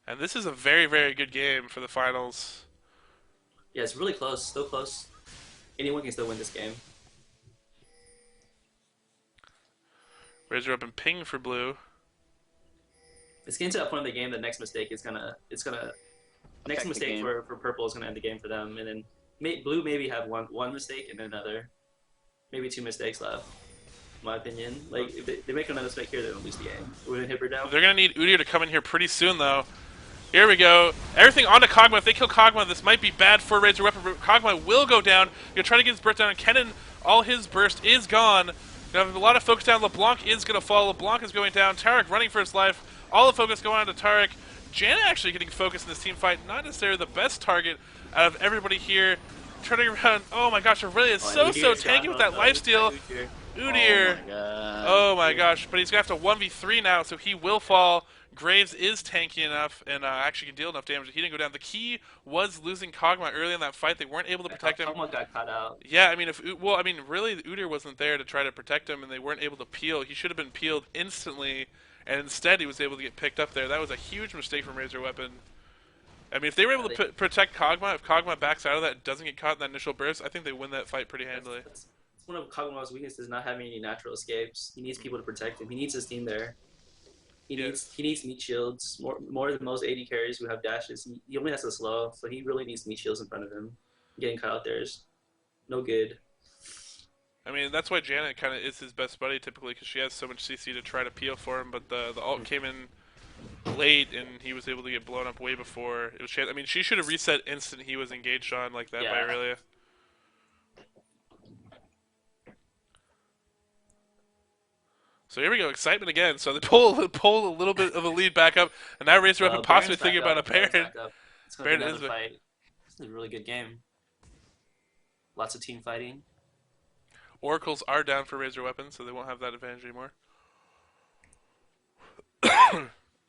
And this is a very, very good game for the finals. Yeah, it's really close. Still close. Anyone can still win this game. Razor up and ping for blue. It's getting to that point of the game. The next mistake is next mistake for purple is gonna end the game for them, and then blue maybe have one mistake and then another, maybe 2 mistakes left. In my opinion, like if they make another mistake here, they're gonna lose the game. We're gonna hit her down. They're gonna need Udyr to come in here pretty soon, though. Here we go. Everything onto Kog'Maw. If they kill Kog'Maw, this might be bad for Razor Weapon. Kog'Maw will go down. Gonna try to get his burst down. Kennen, all his burst is gone. Gonna have a lot of focus down. LeBlanc is gonna fall. LeBlanc is going down. Tarek running for his life. All the focus going on to Tarek. Janna actually getting focused in this team fight. Not necessarily the best target out of everybody here. Turning around. Oh my gosh, Aurelia is so tanky with that lifesteal. Udyr. Oh my gosh. But he's gonna have to 1v3 now, so he will fall. Graves is tanky enough and actually can deal enough damage that he didn't go down. The key was losing Kog'Maw early in that fight. They weren't able to protect him. Kog'Maw got caught out. Yeah, I mean, really, Udyr wasn't there to try to protect him, and they weren't able to peel. He should have been peeled instantly, and instead he was able to get picked up there. That was a huge mistake from Razor Weapon. I mean, if they were able to protect Kog'Maw, if Kog'Maw backs out of that and doesn't get caught in that initial burst, I think they win that fight pretty handily. That's one of Kog'Maw's weaknesses, not having any natural escapes. He needs people to protect him. He needs his team there. He needs meat shields more than most AD carries who have dashes. He only has to slow, so he really needs meat shields in front of him. Getting caught out there is no good. I mean, that's why Janet kind of is his best buddy typically, because she has so much CC to try to peel for him. But the ult came in late, and he was able to get blown up way before it was. I mean, she should have reset instant he was engaged on like that by Aurelia. So here we go, excitement again. So they pull a little bit of a lead back up, and now Razor Weapon possibly thinking about a Baron. It's going to be another fight. This is a really good game. Lots of team fighting. Oracles are down for Razor Weapon, so they won't have that advantage anymore.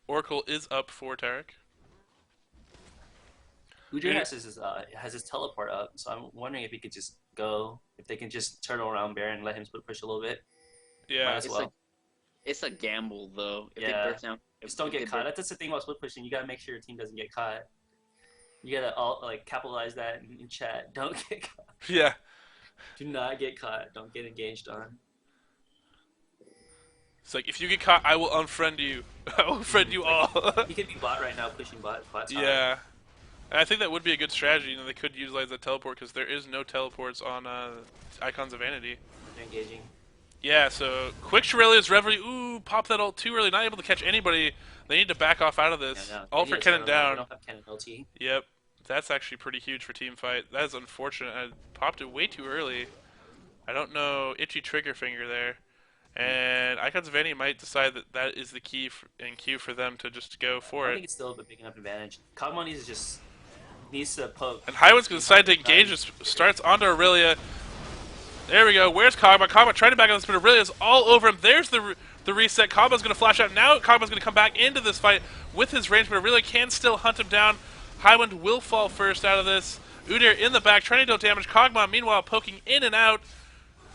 Oracle is up for Tarek. Udyr has his teleport up, so I'm wondering if he could just go. If they can just turn around Baron and let him split push a little bit. Might Yeah. as well. It's a gamble though. If they Yeah. burst down, Just don't if they get caught. burst- That's the thing about split pushing. You gotta make sure your team doesn't get caught. You gotta all like capitalize that in chat. Don't get caught. Yeah. Do not get caught. Don't get engaged on. It's like, if you get caught, I will unfriend you. I will unfriend you all. He could be bot right now pushing bot top. Yeah. And I think that would be a good strategy. They could utilize that teleport because there is no teleports on Icons of Vanity. They're engaging. Yeah, so quick Shurelya's Reverie. Ooh, pop that ult too early. Not able to catch anybody. They need to back off out of this. Yeah, no. All They for need to Kennen turn around. They down. don't have Kennen LT. Yep. That's actually pretty huge for team fight. That is unfortunate. I popped it way too early. I don't know. Itchy trigger finger there. And Icons of Vanity might decide that that is the key in queue for them to just go for I it. think it's still a big enough advantage. Kog'Maw needs to poke. And Highwind's going to decide to engage. Just starts onto Aurelia. There we go. Where's Kog'Maw? Kog'Maw trying to back on this, but Aurelia's all over him. There's the reset. Kog'Maw's going to flash out. Now Kog'Maw's going to come back into this fight with his range, but Aurelia can still hunt him down. Highwind will fall first out of this. Udyr in the back trying to deal damage. Kog'Maw meanwhile poking in and out.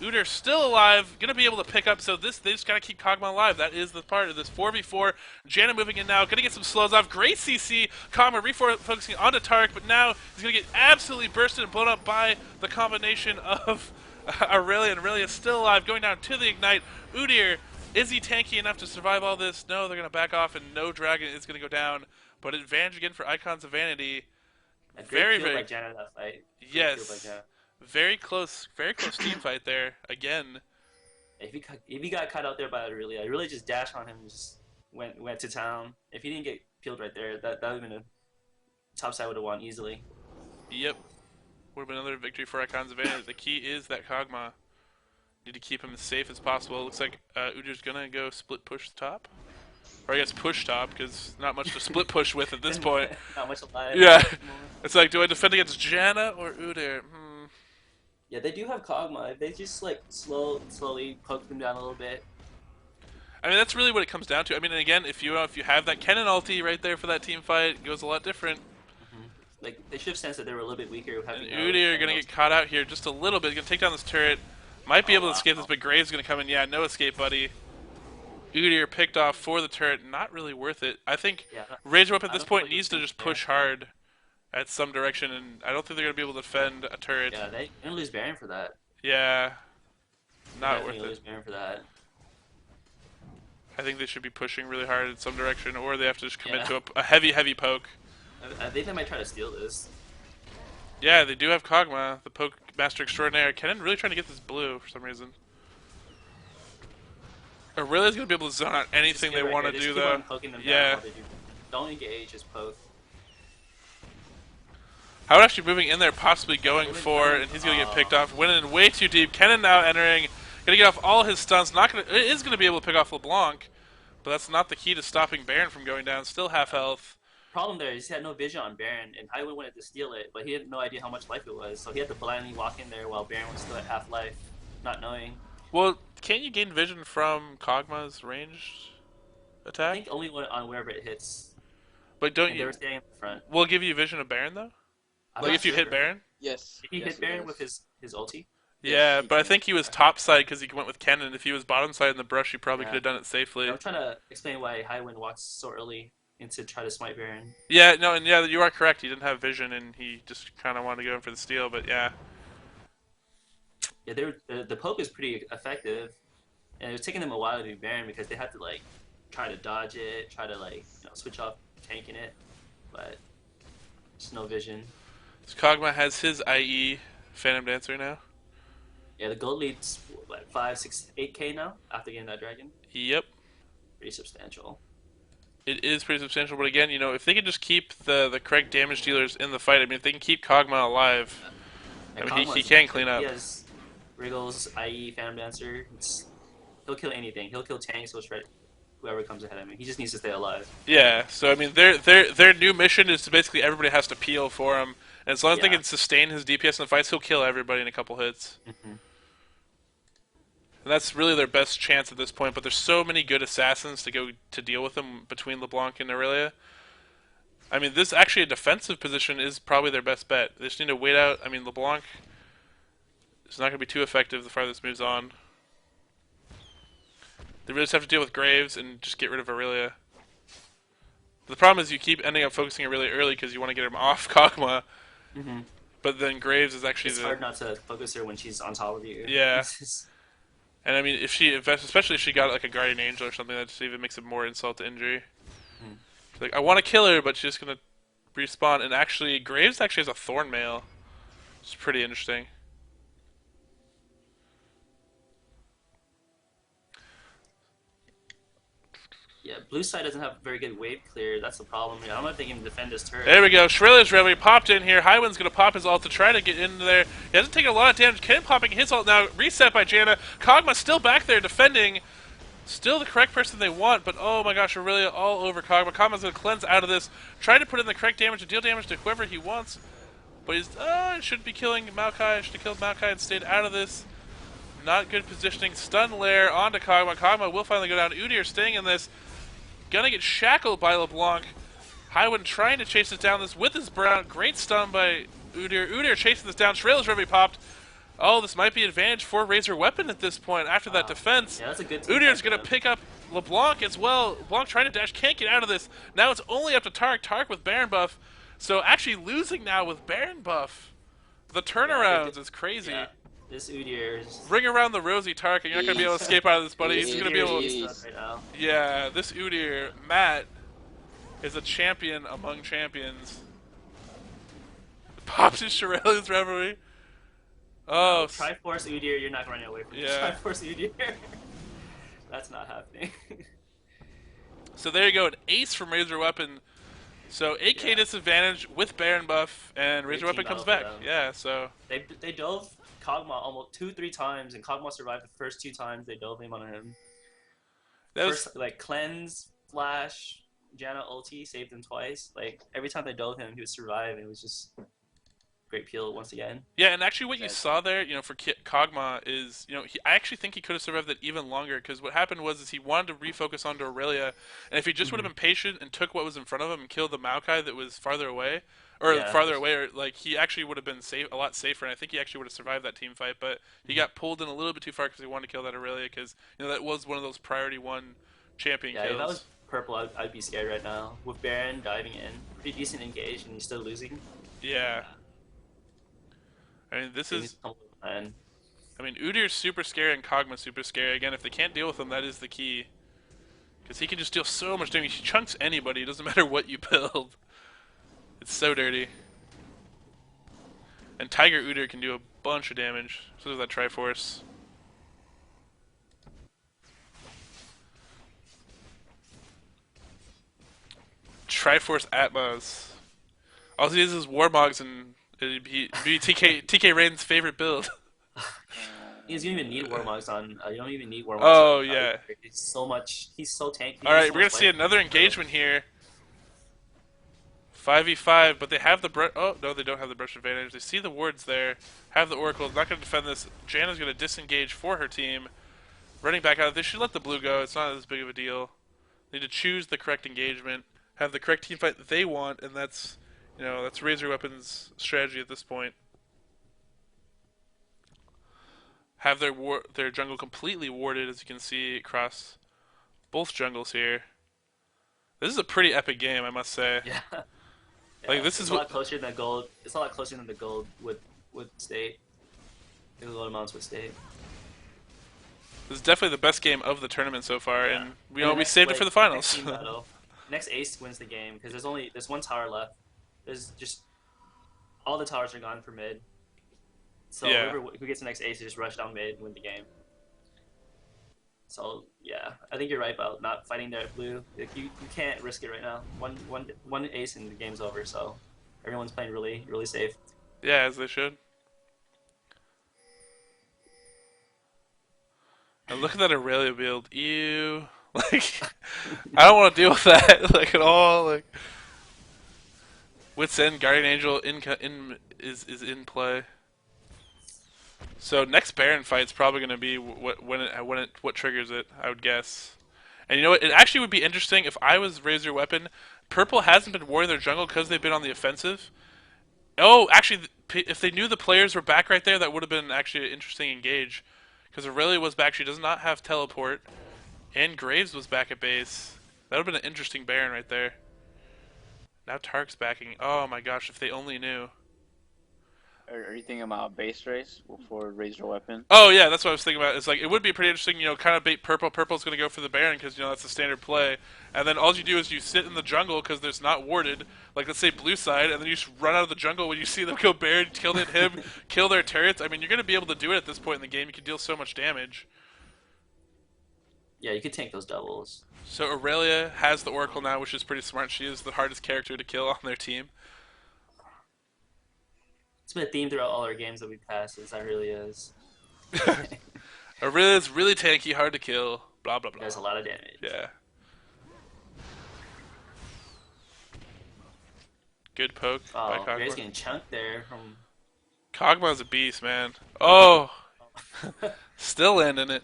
Udyr still alive, gonna be able to pick up. So they just gotta keep Kog'Maw alive. That is the part of this 4v4. Janna moving in now, gonna get some slows off. Great CC. Kog'Maw refocusing onto Tarek, but now he's gonna get absolutely bursted and blown up by the combination of Aurelia and Aurelia still alive, going down to the ignite. Udyr, is he tanky enough to survive all this? No, they're gonna back off, and no dragon is gonna go down. But advantage again for Icons of Vanity. A Very, great very. by Janna that fight. Great Yes. field by Janna. Very close team fight there again. If he got caught out there by Aurelia, I really just dashed on him and just went to town. If he didn't get peeled right there, that would have been a top side would have won easily. Yep. Would have been another victory for Icons of Vanity. The key is that Kog'Maw. Need to keep him as safe as possible. Looks like Udyr's gonna go split push top. Or I guess push top, because not much to split push with at this point. Not much alive. Yeah. It's like, do I defend against Janna or Udyr? Yeah, they do have Kog'Maw. If they just like slowly poke them down a little bit. I mean, that's really what it comes down to. I mean, and again, if you have that Kennen ulti right there for that team fight, it goes a lot different. Like they should have sensed that they were a little bit weaker. And Udyr gonna get caught out here just a little bit. Gonna take down this turret. Might be able to escape this, but Graves gonna come in. Yeah, no escape, buddy. Udyr picked off for the turret. Not really worth it. I think Raiseyourweapon at this point needs to just push hard at some direction, and I don't think they're gonna be able to defend a turret. Yeah, they're gonna lose Baron for that. Yeah, not worth Definitely lose it. Baron for that. I think they should be pushing really hard in some direction, or they have to just commit to a heavy poke. I think they might try to steal this. Yeah, they do have Kog'Maw, the poke master extraordinaire. Kennen really trying to get this blue for some reason. Aurelia's gonna be able to zone out anything they want to do, though. Yeah. Don't engage, just poke. Howard actually moving in there, possibly going for, and he's gonna get picked off. Went in way too deep. Kennen now entering, gonna get off all his stuns. Is gonna be able to pick off LeBlanc, but that's not the key to stopping Baron from going down. Still half health. Problem there is he had no vision on Baron, and Highwind wanted to steal it, but he had no idea how much life it was, so he had to blindly walk in there while Baron was still at half life, not knowing. Well, can't you gain vision from Kog'Maw's ranged attack? I think only on wherever it hits. But don't And they you? were staying in the front. Will it give you vision of Baron though? Like if you hit Baron? Yes. If he hit Baron with his ulti. Yeah, but I think he was top side because he went with Kennen. If he was bottom side in the brush, he probably could have done it safely. I'm trying to explain why Highwind walks so early into try to smite Baron. Yeah, no, and yeah, you are correct. He didn't have vision, and he just kind of wanted to go in for the steal. But yeah. Yeah, the poke is pretty effective, and it was taking them a while to do Baron because they had to like try to dodge it, try to like switch off tanking it, but just no vision. So Kog'Maw has his IE Phantom Dancer now. Yeah, the gold lead's what 5, 6, 8K now after getting that dragon. Yep. Pretty substantial. It is pretty substantial, but again, if they can just keep the correct damage dealers in the fight, I mean, if they can keep Kog'Maw alive, I mean, he can clean up. He has Wriggles, IE, Phantom Dancer. He'll kill anything. He'll kill tanks, he'll shred whoever comes ahead of him. He just needs to stay alive. Yeah, so I mean, their new mission is to basically everybody has to peel for him, and as long as they can sustain his DPS in the fights, he'll kill everybody in a couple hits. And that's really their best chance at this point, but there's so many good assassins to go to deal with them between LeBlanc and Aurelia. I mean, this actually a defensive position is probably their best bet. They just need to wait out. I mean, LeBlanc is not going to be too effective the farther this moves on. They really just have to deal with Graves and just get rid of Aurelia. The problem is you keep ending up focusing Aurelia early because you want to get him off Kog'Maw. Mm-hmm. But then Graves is actually It's hard not to focus her when she's on top of you. Yeah. And I mean, especially if she got like a Guardian Angel or something, that just even makes it more insult to injury. Like, I want to kill her, but she's just gonna respawn. And actually, Graves actually has a Thorn Mail. It's pretty interesting. Yeah, blue side doesn't have very good wave clear. That's the problem. I don't know if they can defend this turret. There we go. Shriller's Reverie popped in here. Highwind's going to pop his ult to try to get in there. He hasn't taken a lot of damage. Ken popping his ult now. Reset by Janna. Kog'Maw still back there defending. Still the correct person they want, but oh my gosh, Aurelia all over Kog'Maw. Kog'Maw's going to cleanse out of this. Try to put in the correct damage to deal damage to whoever he wants. But he's shouldn't be killing Maokai. Should have killed Maokai and stayed out of this. Not good positioning. Stun Lair onto Kog'Maw. Kog'Maw will finally go down. Udyr staying in this. Gonna get shackled by LeBlanc. Highwind trying to chase this down this with his Brown. Great stun by Udyr. Udyr chasing this down. Shriller's Reverie popped. Oh, this might be advantage for Razor Weapon at this point after that defense. Yeah, that's a good Udyr's gonna pick up LeBlanc as well. LeBlanc trying to dash, can't get out of this. Now it's only up to Tark. Tark with Baron buff. So actually losing now with Baron buff. The turnarounds is crazy. Yeah. This Udyr is... Ring around the rosy, Tark, and you're not going to be able to escape out of this, buddy. He's going to be able to... Right now. Yeah, this Udyr, Matt, is a champion among champions. Pops his Shirelli's Reverie. Oh. Triforce Udyr, you're not running away from Triforce Udyr. That's not happening. So there you go, an ace from Razor Weapon. So 8k disadvantage with Baron buff, and Razor Weapon comes back. Yeah, so... They dove Kog'Maw almost 2-3 times, and Kog'Maw survived the first 2 times they dove him on him. That first, like, cleanse, flash, Janna ulti saved him twice. Like, every time they dove him, he would survive, and it was just great peel once again. Yeah, and actually what you saw there, you know, for Kog'Maw is, you know, I actually think he could have survived that even longer, because what happened was he wanted to refocus onto Aurelia, and if he just would have been patient and took what was in front of him and killed the Maokai that was farther away, or like, he actually would have been a lot safer, and I think he actually would have survived that team fight, but he got pulled in a little bit too far because he wanted to kill that Aurelia, because, you know, that was one of those priority 1 champion kills. Yeah, if that was purple, I'd be scared right now. With Baron diving in, pretty decent engage, and he's still losing. Yeah. I mean, this is... I mean, Udyr's super scary and Kog'Maw's super scary. Again, if they can't deal with him, that is the key. Because he can just deal so much damage. He chunks anybody. It doesn't matter what you build. It's so dirty. And Tiger Udyr can do a bunch of damage. So does that Triforce. Triforce Atmos. All he is Warmogs, and it'd be TK Rain's favorite build. You don't even need Warmogs on. You don't even need Warmogs. Oh yeah. It's so much. He's so tanky. All right, we're gonna see another engagement here. 5v5, but they have the brush. Oh no, they don't have the brush advantage. They see the wards there. Have the Oracle. Not gonna defend this. Janna's gonna disengage for her team. Running back out. They should let the blue go. It's not as big of a deal. They need to choose the correct engagement. Have the correct team fight that they want, and that's, you know, that's Razor Weapon's strategy at this point. Have their jungle completely warded, as you can see across both jungles here. This is a pretty epic game, I must say. Yeah. Like this is a lot closer than gold. It's a lot closer than the gold with state. The gold amounts with state. This is definitely the best game of the tournament so far, and we saved it for the finals. Next ace wins the game because there's 1 tower left. There's just all the towers are gone for mid. So who gets the next ace, just rush down mid and win the game. So yeah, I think you're right about not fighting there at blue. Like, you can't risk it right now. One ace and the game's over. So everyone's playing really safe. Yeah, as they should. And look at that Aurelia build. Ew. Like, I don't want to deal with that like at all. Like, Wit's End, Guardian Angel is in play. So next Baron fight's probably going to be what triggers it, I would guess. And you know what? It actually would be interesting if I was Raise Your Weapon. Purple hasn't been warring their jungle because they've been on the offensive. Oh, actually, if they knew the players were back right there, that would have been actually an interesting engage. Because Aurelia was back. She does not have teleport. And Graves was back at base. That would have been an interesting Baron right there. Now Tark's backing. Oh my gosh, if they only knew. Are you thinking about base race for Raise Your Weapon? Oh yeah, that's what I was thinking about. It's like it would be pretty interesting, kind of bait purple. Purple's going to go for the Baron because that's the standard play. And then all you do is you sit in the jungle because there's not warded. Like let's say blue side, and then you just run out of the jungle when you see them go Baron, kill him, kill their turrets. I mean, you're going to be able to do it at this point in the game. You can deal so much damage. Yeah, you could tank those doubles. So Aurelia has the Oracle now, which is pretty smart. She is the hardest character to kill on their team. It's been a theme throughout all our games that we passed. That really is. Aurelia's really tanky, hard to kill. Blah blah blah. Does a lot of damage. Yeah. Good poke by Oh, Kog'Maw. Gray's getting chunked there from. Kog'Maw's a beast, man. Oh, still landing it.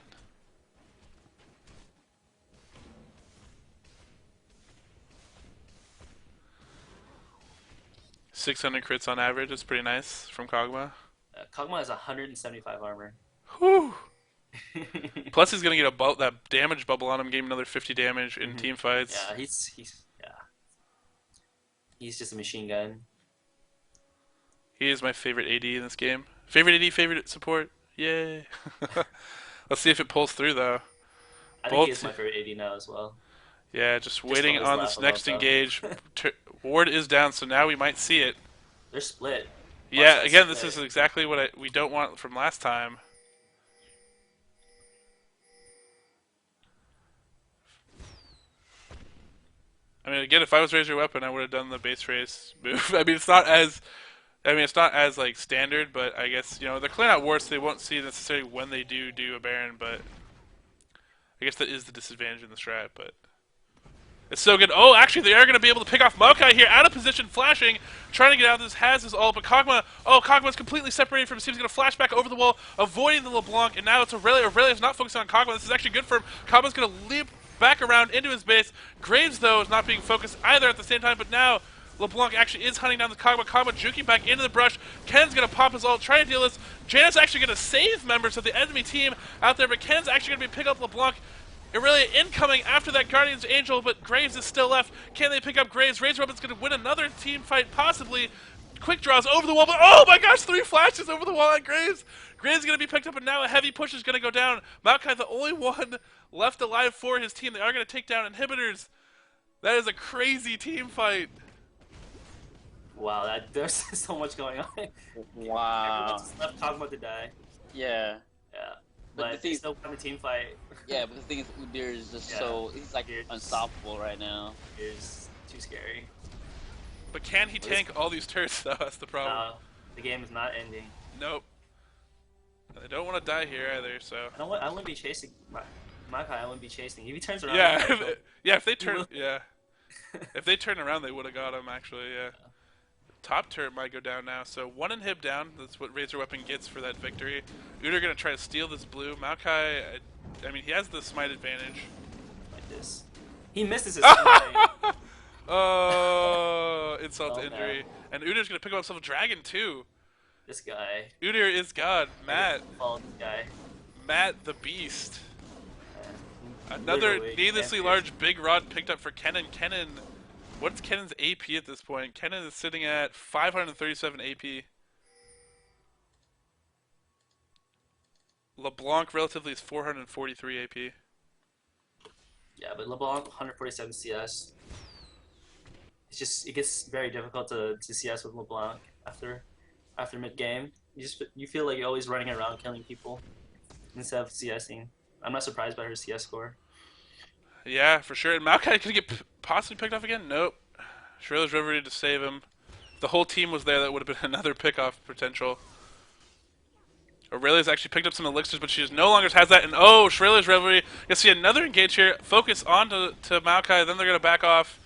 600 crits on average. That's pretty nice from Kog'Maw. Kog'Maw has 175 armor. Whew. Plus, he's gonna get that damage bubble on him, give him another 50 damage in team fights. Yeah, he's just a machine gun. He is my favorite AD in this game. Favorite AD, favorite support. Yay! Let's see if it pulls through though. I think he is my favorite AD now as well. Yeah, just waiting on this next engage. Ward is down, so now we might see it. They're split. Yeah, again, this is exactly what we don't want from last time. I mean, again, if I was Raise Your Weapon, I would have done the base race move. I mean, it's not as like standard, but I guess they're clearing out wards, so they won't see necessarily when they do a Baron. But I guess that is the disadvantage in the strat. But it's so good. Oh, actually, they are going to be able to pick off Maokai here, out of position, flashing, trying to get out of this. Has his ult, but Kog'Maw's completely separated from his team. He's going to flash back over the wall, avoiding the LeBlanc, and now it's Aurelia. Aurelia's not focusing on Kog'Maw. This is actually good for him. Kog'Maw's going to leap back around into his base. Graves, though, is not being focused either at the same time, but now LeBlanc actually is hunting down the Kog'Maw. Kog'Maw juking back into the brush. Ken's going to pop his ult, try to deal this. Janet's actually going to save members of the enemy team out there, but Ken's actually going to be picking up LeBlanc. Aurelia incoming after that Guardian's Angel, but Graves is still left. Can they pick up Graves? Raise's Weapon's going to win another team fight, possibly. Quick draws over the wall, but oh my gosh, 3 flashes over the wall on Graves. Graves is going to be picked up, and now a heavy push is going to go down. Maokai, the only one left alive for his team. They are going to take down inhibitors. That is a crazy team fight. Wow, there's so much going on. Wow. Everyone's just left Kog'Maw to die. Yeah. Yeah. But the thing still won the team fight. Yeah, but the thing is, Udyr is just he's like unstoppable right now. It's too scary. But can he tank all these turrets, though? That's the problem. No, the game is not ending. Nope. I don't want to die here either, so. I wouldn't be chasing Maokai. I wouldn't be chasing. If he turns around. Yeah, if they turn, if they turn around, they would have got him. Actually, yeah. Top turret might go down now, so 1 inhib down. That's what Raise Your Weapon gets for that victory. Udyr gonna try to steal this blue. Maokai, I mean, he has the smite advantage. Like this. He misses his smite. Oh, insult to injury. Man. And Udyr's gonna pick up himself a dragon too. This guy. Udyr is God. Matt. Follow this guy. Matt the Beast. Another Literally, needlessly large big rod picked up for Kennen. What's Kennen's AP at this point? Kennen is sitting at 537 AP. LeBlanc relatively is 443 AP. Yeah, but LeBlanc 147 CS. It gets very difficult to CS with LeBlanc after mid game. You feel like you're always running around killing people instead of CSing. I'm not surprised by her CS score. Yeah, for sure. And Maokai could get possibly picked off again? Nope. Shriller's Reverie to save him. If the whole team was there, that would have been another pick-off potential. Aurelia's actually picked up some elixirs, but she just no longer has that. And Shriller's Reverie. You'll see another engage here. Focus on to Maokai, then they're going to back off.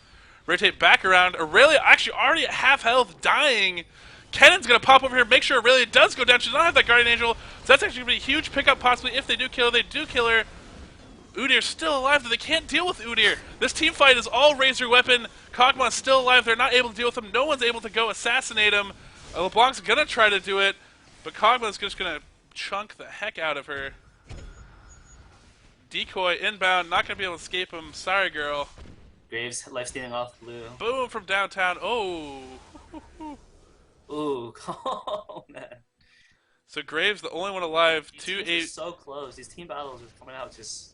Rotate back around. Aurelia actually already at half health, dying. Kennan's going to pop over here, make sure Aurelia does go down. She does not have that Guardian Angel, so that's actually going to be a huge pickup possibly if they do kill her. They do kill her. Udyr's still alive, though they can't deal with Udyr. This team fight is all Razor Weapon. Kog'Maw's still alive. They're not able to deal with him. No one's able to go assassinate him. LeBlanc's going to try to do it, but Kog'Maw's just going to chunk the heck out of her. Decoy inbound, not going to be able to escape him. Sorry, girl. Graves life stealing off blue. Boom from downtown. Oh. Ooh, oh man. So Graves, the only one alive. These 2-8. teams are so close. These team battles are coming out just.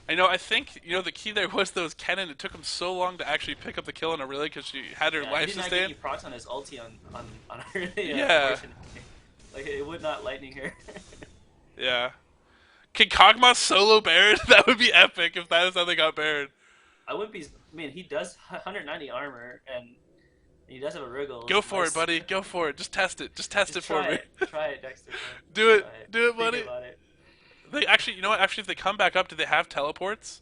I know. I think the key there was those Kennen. It took him so long to actually pick up the kill on Aurelia because she had her life he did not sustained. get any procs on his ulti on Aurelia. Yeah. Like it would not lightning her. Yeah. Can Kog'Maw solo Baron? That would be epic if that is how they got Baron. I wouldn't be. I mean, he does 190 armor and he does have a wriggle. Go for it, buddy. Go for it. Just test it. Just test it for me. Try it, Dexter. Do it. Try it. Do it, buddy. Think about it. They actually, you know what? Actually, if they come back up, do they have teleports?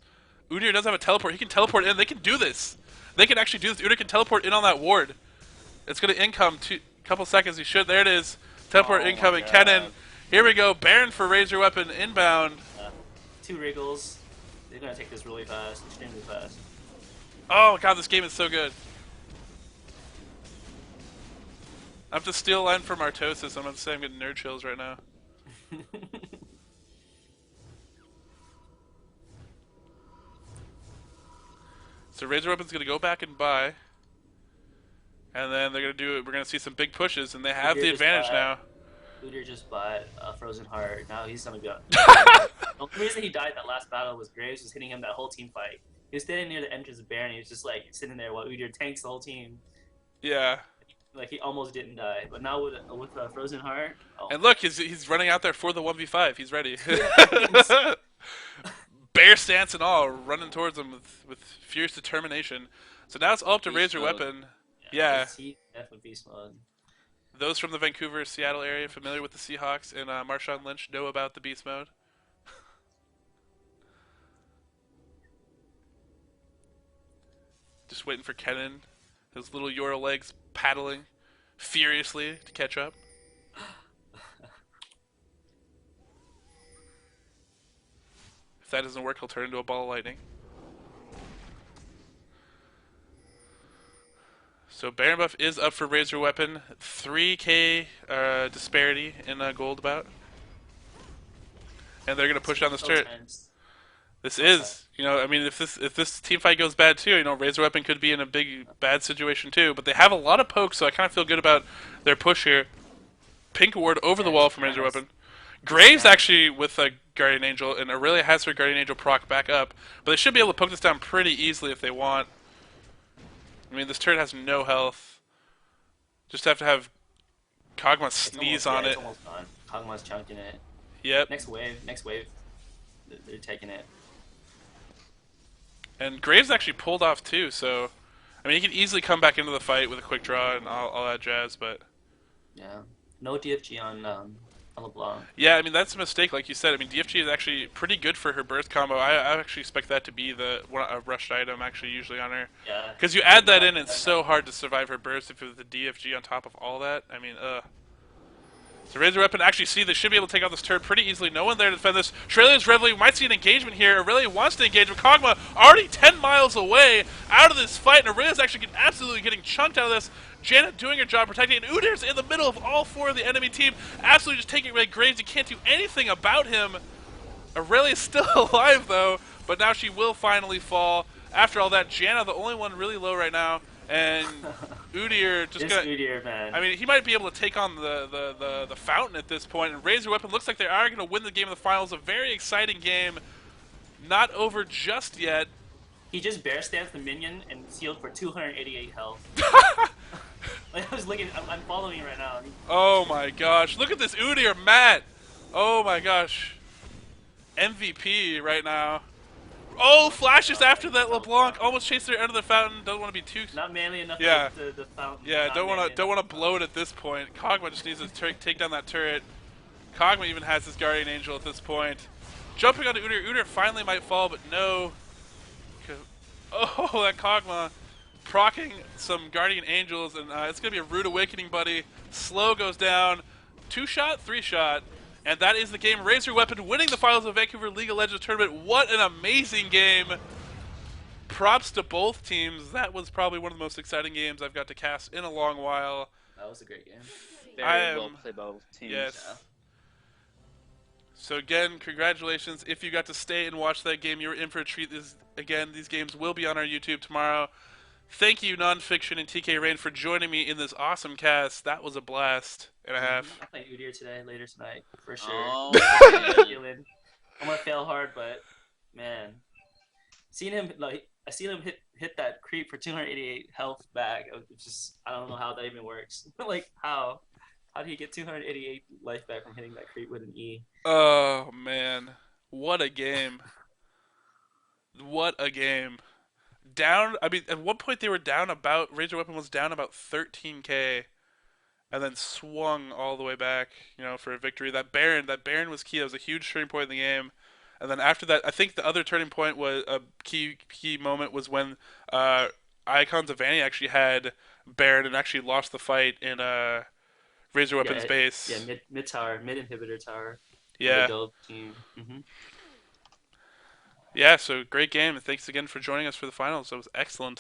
Udyr does have a teleport. He can teleport in. They can do this. They can actually do this. Udyr can teleport in on that ward. It's going to income. Couple seconds. He should. There it is. Teleport incoming. Kennen. Here we go. Baron for Razor Weapon inbound. 2 wriggles. They're going to take this really fast. Extremely fast. Oh, God. This game is so good. I have to steal a line from Artosis. I'm going to say I'm getting nerd chills right now. So Razor Weapon's going to go back and buy. And then they're going to do it. We're going to see some big pushes, and they have the advantage now. Udyr just bought a Frozen Heart. Now he's going to go. The only reason he died that last battle was Graves was hitting him that whole team fight. He was standing near the entrance of Baron. He was just like sitting there while Udyr tanks the whole team. Yeah. Like he almost didn't die. But now with a Frozen Heart. Oh. And look, he's running out there for the 1v5. He's ready. Bear stance and all, running towards him with fierce determination. So now it's all up to Razor Weapon. Yeah. He definitely beast mode. Those from the Vancouver, Seattle area familiar with the Seahawks and Marshawn Lynch know about the beast mode. Just waiting for Kennen, his little Euro legs paddling furiously to catch up. If that doesn't work, he'll turn into a ball of lightning. So Baron buff is up for Razor Weapon. 3k disparity in gold about. And they're going to push down this turret. This is, I mean, if this team fight goes bad too, Razor Weapon could be in a bad situation too. But they have a lot of pokes, so I kind of feel good about their push here. Pink ward over the wall from Razor Weapon. Graves actually with a Guardian Angel, and Aurelia has her Guardian Angel proc back up. But they should be able to poke this down pretty easily if they want. I mean, this turret has no health. Just have to have Kog'Maw sneeze on it. It's almost gone. Kog'Maw's chunking it. Yep. Next wave. They're taking it. And Graves actually pulled off too, so I mean, he can easily come back into the fight with a quick draw and all that jazz, but yeah, no DFG on LeBlanc. Yeah, I mean that's a mistake, like you said. I mean DFG is actually pretty good for her burst combo. I actually expect that to be a rushed item actually usually on her. Yeah. Because you add that in, it's so hard to survive her burst if it was the DFG on top of all that. I mean, So Razor Weapon actually they should be able to take out this turret pretty easily. No one there to defend this. Australia's Reveille might see an engagement here. Aurelia wants to engage with Kog'Maw already 10 miles away out of this fight, and Aurelia's actually absolutely getting chunked out of this. Janet doing her job protecting, and Udyr's in the middle of all 4 of the enemy team, absolutely just taking away Graves. You can't do anything about him. Aurelia's still alive though, but now she will finally fall. After all that, Janna, the only one really low right now, and Udyr just got. Udyr, man. I mean, he might be able to take on the fountain at this point. And Razor Weapon looks like they are going to win the game in the finals. A very exciting game, not over just yet. He just bear stamped the minion and sealed for 288 health. Like I was looking, I'm following right now. Oh my gosh! Look at this Udyr, Matt. Oh my gosh, MVP right now. Oh, flashes after that. LeBlanc almost chased her under the fountain. Doesn't want to be too. Not manly enough. Yeah. To the fountain. Yeah. Don't want to blow it at this point. Kog'Maw just needs to take down that turret. Kog'Maw even has his Guardian Angel at this point. Jumping onto Udyr. Udyr finally might fall, but no. Oh, that Kog'Maw procking some Guardian Angels, and it's going to be a rude awakening, buddy. Slow goes down. 2-shot, 3-shot. And that is the game. Razor Weapon winning the finals of Vancouver League of Legends tournament. What an amazing game. Props to both teams. That was probably one of the most exciting games I've got to cast in a long while. That was a great game. Very well played by both teams. Yes. Yeah. So again, congratulations. If you got to stay and watch that game, you were in for a treat. Again, these games will be on our YouTube tomorrow. Thank you, Nonfiction and TK Rain, for joining me in this awesome cast. That was a blast and a half. I'll play Udyr today, later tonight, for sure. Oh, I'm gonna fail hard, but man, I seen him hit that creep for 288 health back. It's just, I don't know how that even works. Like how did he get 288 life back from hitting that creep with an E? Oh man, what a game! What a game! Down. I mean, at one point they were down about. Razor Weapon was down about 13k, and then swung all the way back. For a victory. That Baron was key. That was a huge turning point in the game. And then after that, I think the other turning point was a key moment was when Icons of Vanny actually had Baron and actually lost the fight in Razor Weapon's base. Yeah, mid tower, mid inhibitor tower. Yeah. Team. Yeah, so great game, and thanks again for joining us for the finals. That was excellent.